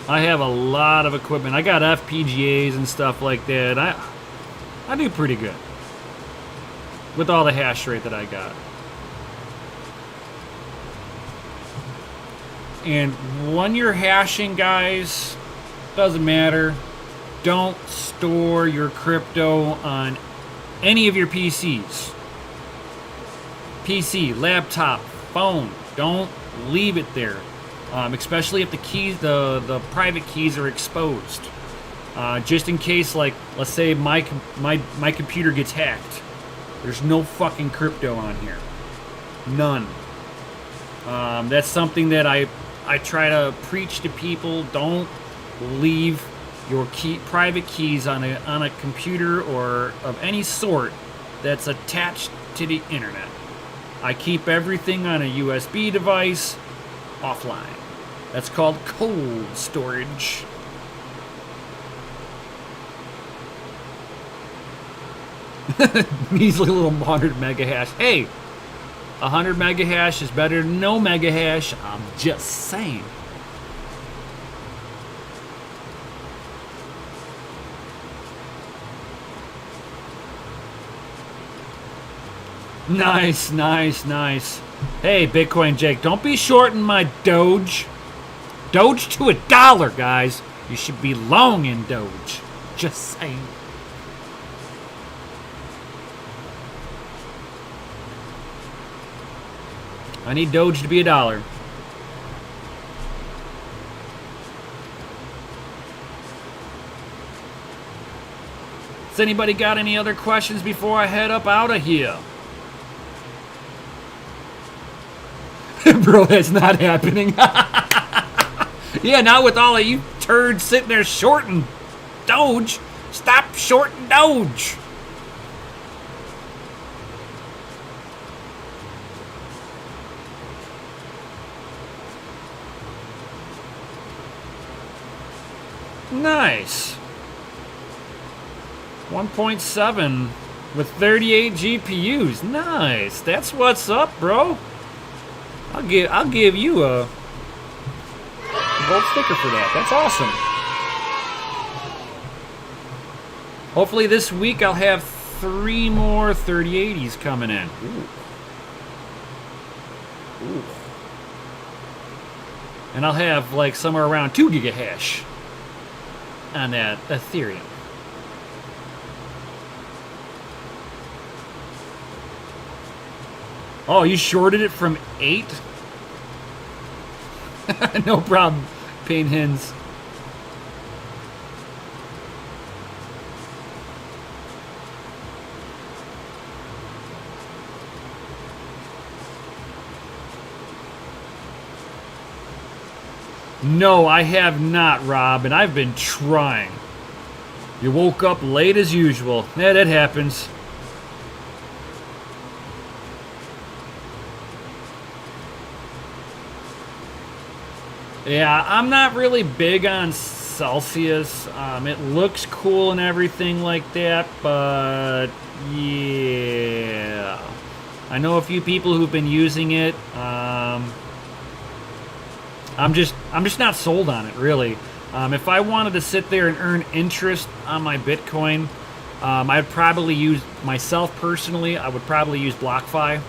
I have a lot of equipment. I got FPGAs and stuff like that. I do pretty good with all the hash rate that I got. And when you're hashing, guys, doesn't matter. Don't store your crypto on any of your PCs. PC, laptop, phone. Don't leave it there. Especially if the keys, the private keys are exposed. Just in case, like, let's say my computer gets hacked. There's no fucking crypto on here. None. That's something that I try to preach to people. Don't leave your private keys on a computer or of any sort that's attached to the internet. I keep everything on a USB device offline. That's called cold storage. Measly little 100 mega hash. Hey, 100 mega hash is better than no mega hash. I'm just saying. Nice, nice, nice. Hey, Bitcoin Jake, don't be shorting my Doge. Doge to $1, guys. You should be long in Doge. Just saying. I need Doge to be $1. Has anybody got any other questions before I head up out of here? Bro, that's not happening. Yeah, not with all of you turds sitting there shorting Doge. Stop shorting Doge. Nice. 1.7 with 38 GPUs. Nice. That's what's up, bro. I'll give you a gold sticker for that. That's awesome. Hopefully this week I'll have 3 more 3080s coming in. Ooh. Ooh. And I'll have like somewhere around 2 gigahash on that Ethereum. Oh, you shorted it from 8? No problem, Pain Hins. No, I have not, Rob, and I've been trying. You woke up late as usual. Yeah, that happens. Yeah, I'm not really big on Celsius. It looks cool and everything like that, but yeah. I know a few people who've been using it. I'm just not sold on it, really. If I wanted to sit there and earn interest on my Bitcoin, I'd probably use, myself personally, I would probably use BlockFi.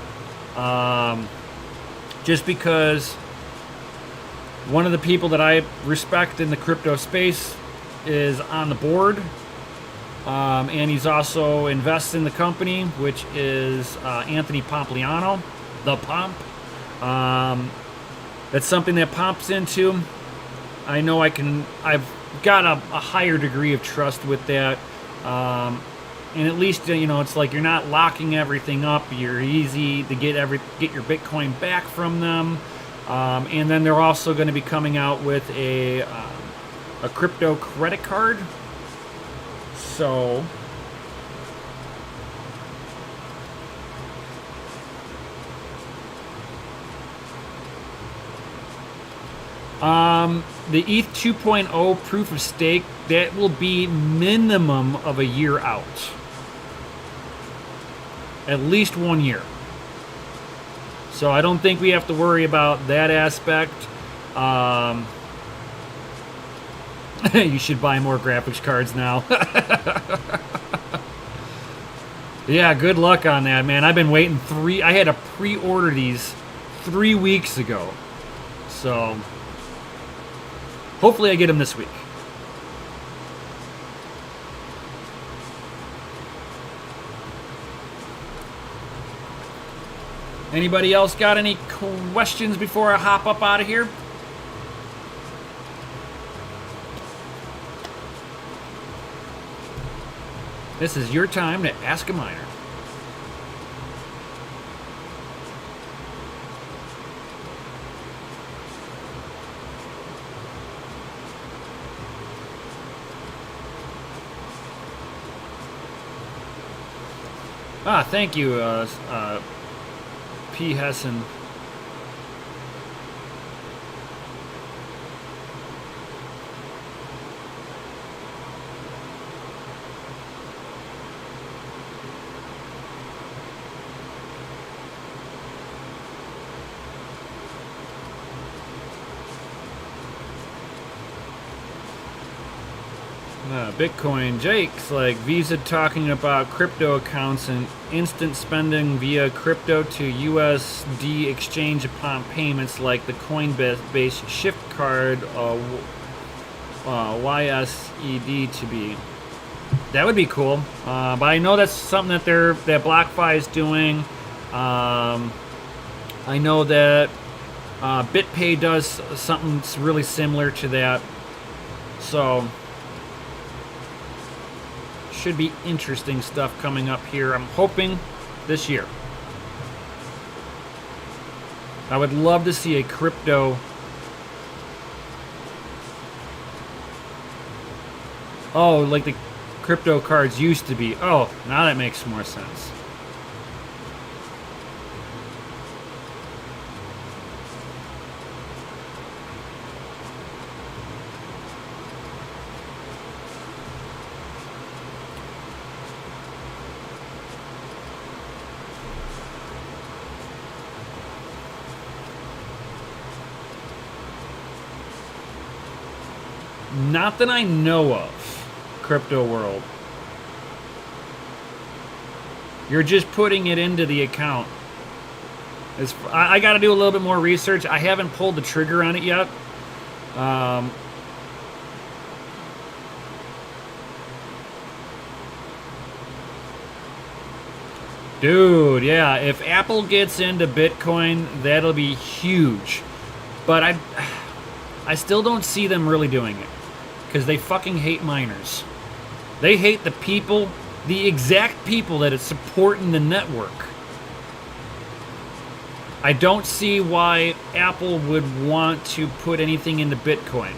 Just because one of the people that I respect in the crypto space is on the board. And he's also invests in the company, which is Anthony Pompliano, the Pomp. That's something that Pomp's into. I know I've got a higher degree of trust with that. And at least, it's like you're not locking everything up. You're easy to get your Bitcoin back from them. And then they're also going to be coming out with a crypto credit card. So the ETH 2.0 proof of stake, that will be minimum of a year out. At least 1 year. So I don't think we have to worry about that aspect. You should buy more graphics cards now. Yeah, good luck on that, man. I've been waiting I had to pre-order these 3 weeks ago. So hopefully I get them this week. Anybody else got any questions before I hop up out of here? This is your time to ask a miner. Thank you, P. Hessen. Bitcoin Jake's like Visa talking about crypto accounts and instant spending via crypto to USD exchange upon payments like the Coinbase Shift Card YSED to be. That would be cool. But I know that's something that BlockFi is doing. I know that BitPay does something really similar to that. So should be interesting stuff coming up here. I'm hoping this year. I would love to see a crypto. Oh, like the crypto cards used to be. Oh, now that makes more sense. Not that I know of, crypto world. You're just putting it into the account. I got to do a little bit more research. I haven't pulled the trigger on it yet. Dude, yeah, if Apple gets into Bitcoin, that'll be huge. But I still don't see them really doing it. Because they fucking hate miners. They hate the people, the exact people that is supporting the network. I don't see why Apple would want to put anything into Bitcoin.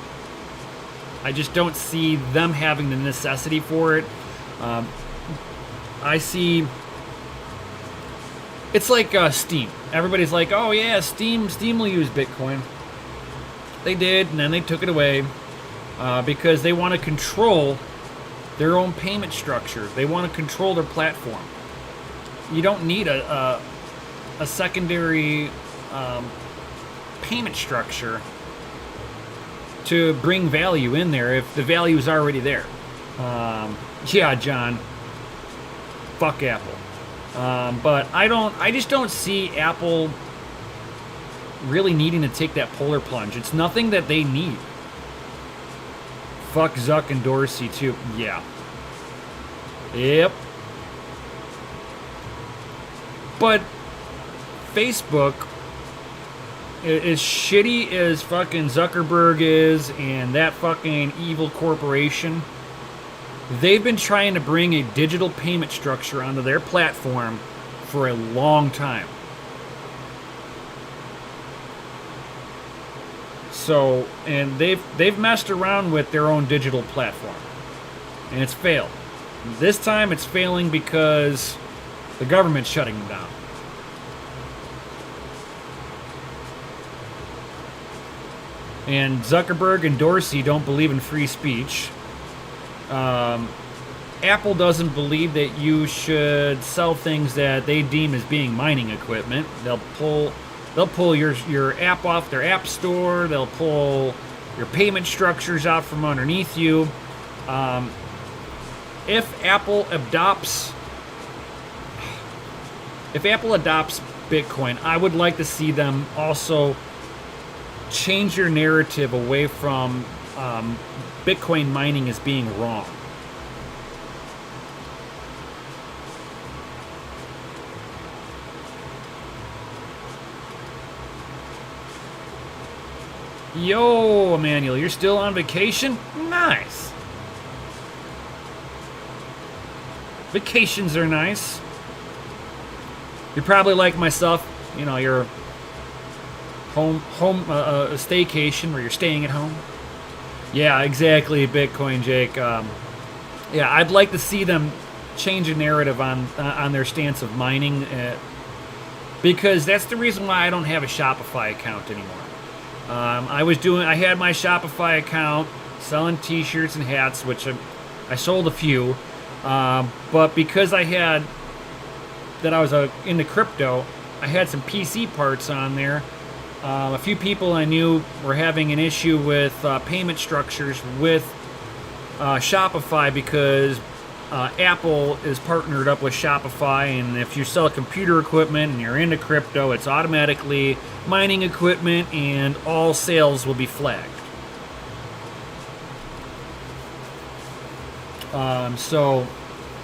I just don't see them having the necessity for it. I see... It's like Steam. Everybody's like, oh yeah, Steam will use Bitcoin. They did, and then they took it away because they want to control their own payment structure. They want to control their platform. You don't need a secondary payment structure to bring value in there if the value is already there. Yeah, John. Fuck Apple. But I just don't see Apple really needing to take that polar plunge. It's nothing that they need. Fuck Zuck and Dorsey too. Yeah. Yep. But Facebook, as shitty as fucking Zuckerberg is and that fucking evil corporation, they've been trying to bring a digital payment structure onto their platform for a long time. So, and they've messed around with their own digital platform, and it's failed. This time it's failing because the government's shutting them down. And Zuckerberg and Dorsey don't believe in free speech. Apple doesn't believe that you should sell things that they deem as being mining equipment. They'll pull your app off their app store. They'll pull your payment structures out from underneath you. If Apple adopts Bitcoin, I would like to see them also change your narrative away from Bitcoin mining as being wrong. Yo, Emmanuel, you're still on vacation? Nice. Vacations are nice. You're probably like myself, you know, you're home a staycation where you're staying at home. Yeah, exactly, Bitcoin Jake. Yeah, I'd like to see them change a narrative on their stance of mining, because that's the reason why I don't have a Shopify account anymore. I had my Shopify account selling T-shirts and hats, which I sold a few, but because I was into crypto, I had some PC parts on there. A few people I knew were having an issue with payment structures with Shopify because Apple is partnered up with Shopify, and if you sell computer equipment and you're into crypto, it's automatically mining equipment and all sales will be flagged. So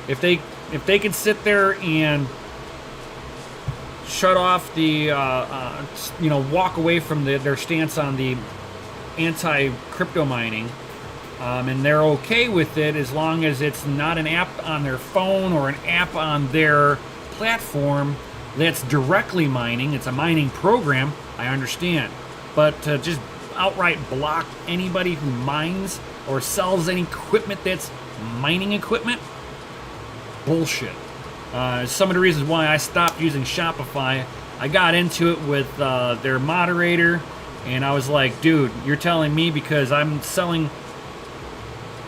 if they could sit there and shut off the, walk away from their stance on the anti-crypto mining, and they're okay with it as long as it's not an app on their phone or an app on their platform that's directly mining. It's a mining program, I understand. But to just outright block anybody who mines or sells any equipment that's mining equipment, bullshit. Some of the reasons why I stopped using Shopify, I got into it with their moderator, and I was like, dude, you're telling me because I'm selling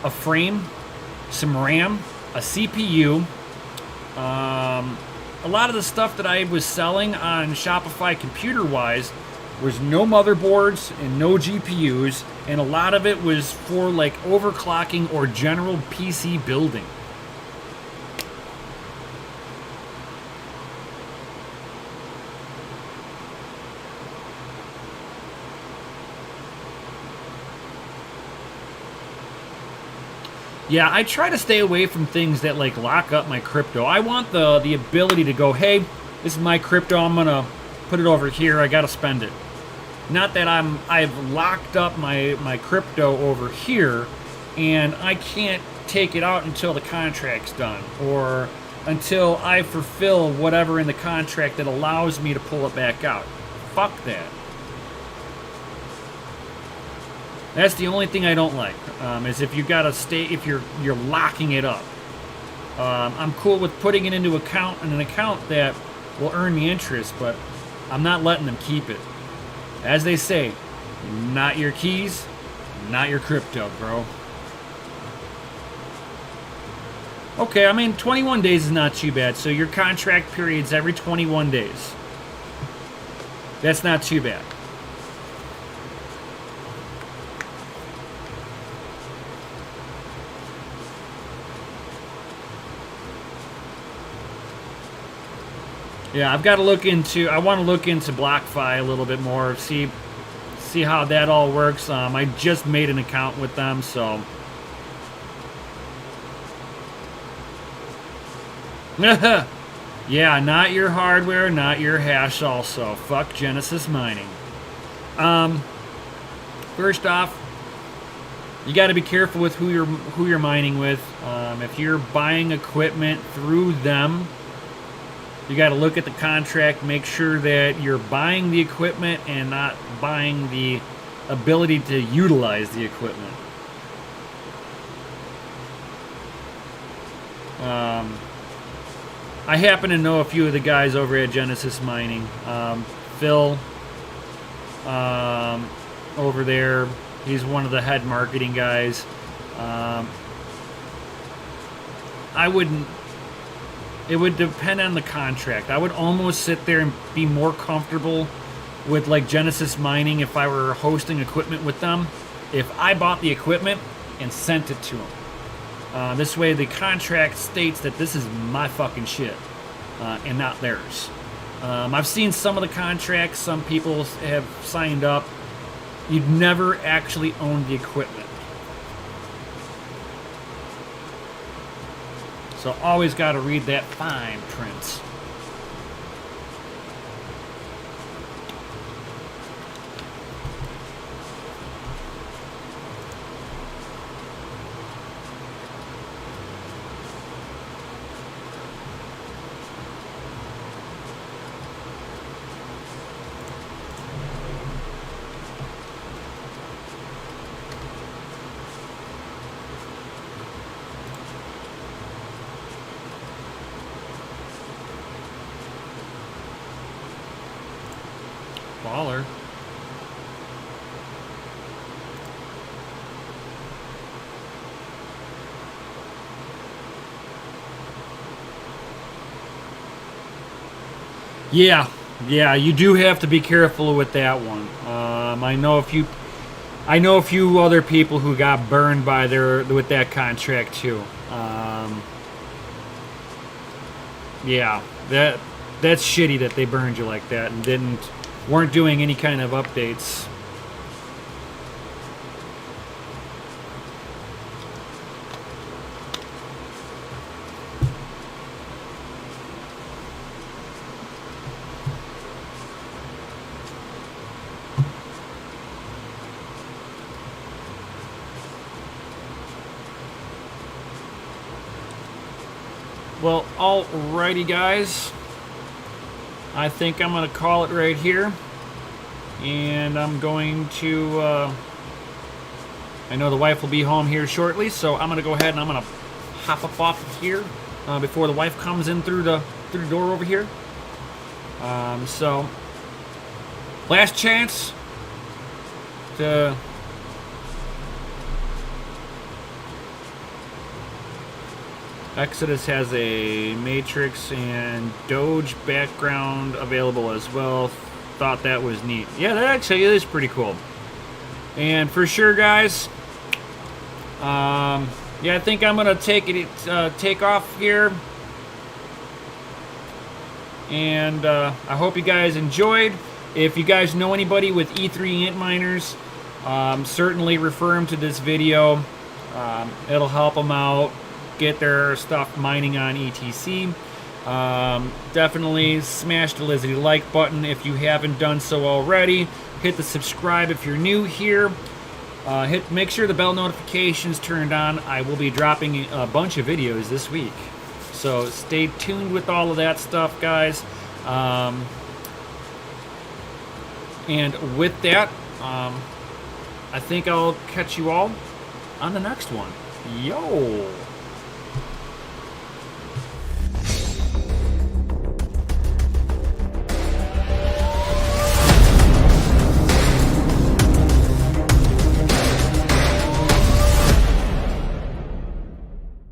a frame, some RAM, a CPU, a lot of the stuff that I was selling on Shopify computer-wise was no motherboards and no GPUs, and a lot of it was for like overclocking or general PC building. Yeah, I try to stay away from things that like lock up my crypto. I want the ability to go, hey, this is my crypto. I'm gonna put it over here. I gotta spend it. Not that I've locked up my crypto over here, and I can't take it out until the contract's done, or until I fulfill whatever in the contract that allows me to pull it back out. Fuck that. That's the only thing I don't like, is if you gotta stay, if you're locking it up. I'm cool with putting it into an account that will earn me interest, but I'm not letting them keep it. As they say, not your keys, not your crypto, bro. Okay, I mean, 21 days is not too bad, so your contract period's every 21 days. That's not too bad. Yeah, I've got to look into, I want to look into BlockFi a little bit more, see how that all works. I just made an account with them, so. Yeah, not your hardware, not your hash also. Fuck Genesis Mining. First off, you got to be careful with who you're mining with. If you're buying equipment through them, you got to look at the contract, make sure that you're buying the equipment and not buying the ability to utilize the equipment. I happen to know a few of the guys over at Genesis Mining. Phil, over there, he's one of the head marketing guys. It would depend on the contract. I would almost sit there and be more comfortable with like Genesis Mining if I were hosting equipment with them, if I bought the equipment and sent it to them. This way the contract states that this is my fucking shit, and not theirs. I've seen some of the contracts some people have signed up. You'd never actually own the equipment. So always got to read that fine print. Baller. Yeah, you do have to be careful with that one. I know a few other people who got burned by with that contract too. Yeah, that's shitty that they burned you like that and weren't doing any kind of updates. Well, alrighty guys. I think I'm going to call it right here. And I'm going to, I know the wife will be home here shortly, so I'm going to go ahead and I'm going to hop up off of here before the wife comes in through the door over here. So, last chance to Exodus has a Matrix and Doge background available as well. Thought that was neat. Yeah, that actually is pretty cool. And for sure, guys, yeah, I think I'm gonna take off here. And I hope you guys enjoyed. If you guys know anybody with E3 Antminers, certainly refer them to this video. It'll help them out get their stuff mining on etc. Definitely smash the Lizzie like button if you haven't done so already. Hit the subscribe if you're new here. Make sure the bell notifications turned on. I will be dropping a bunch of videos this week, so stay tuned with all of that stuff, guys. And with that, I think I'll catch you all on the next one. Yo!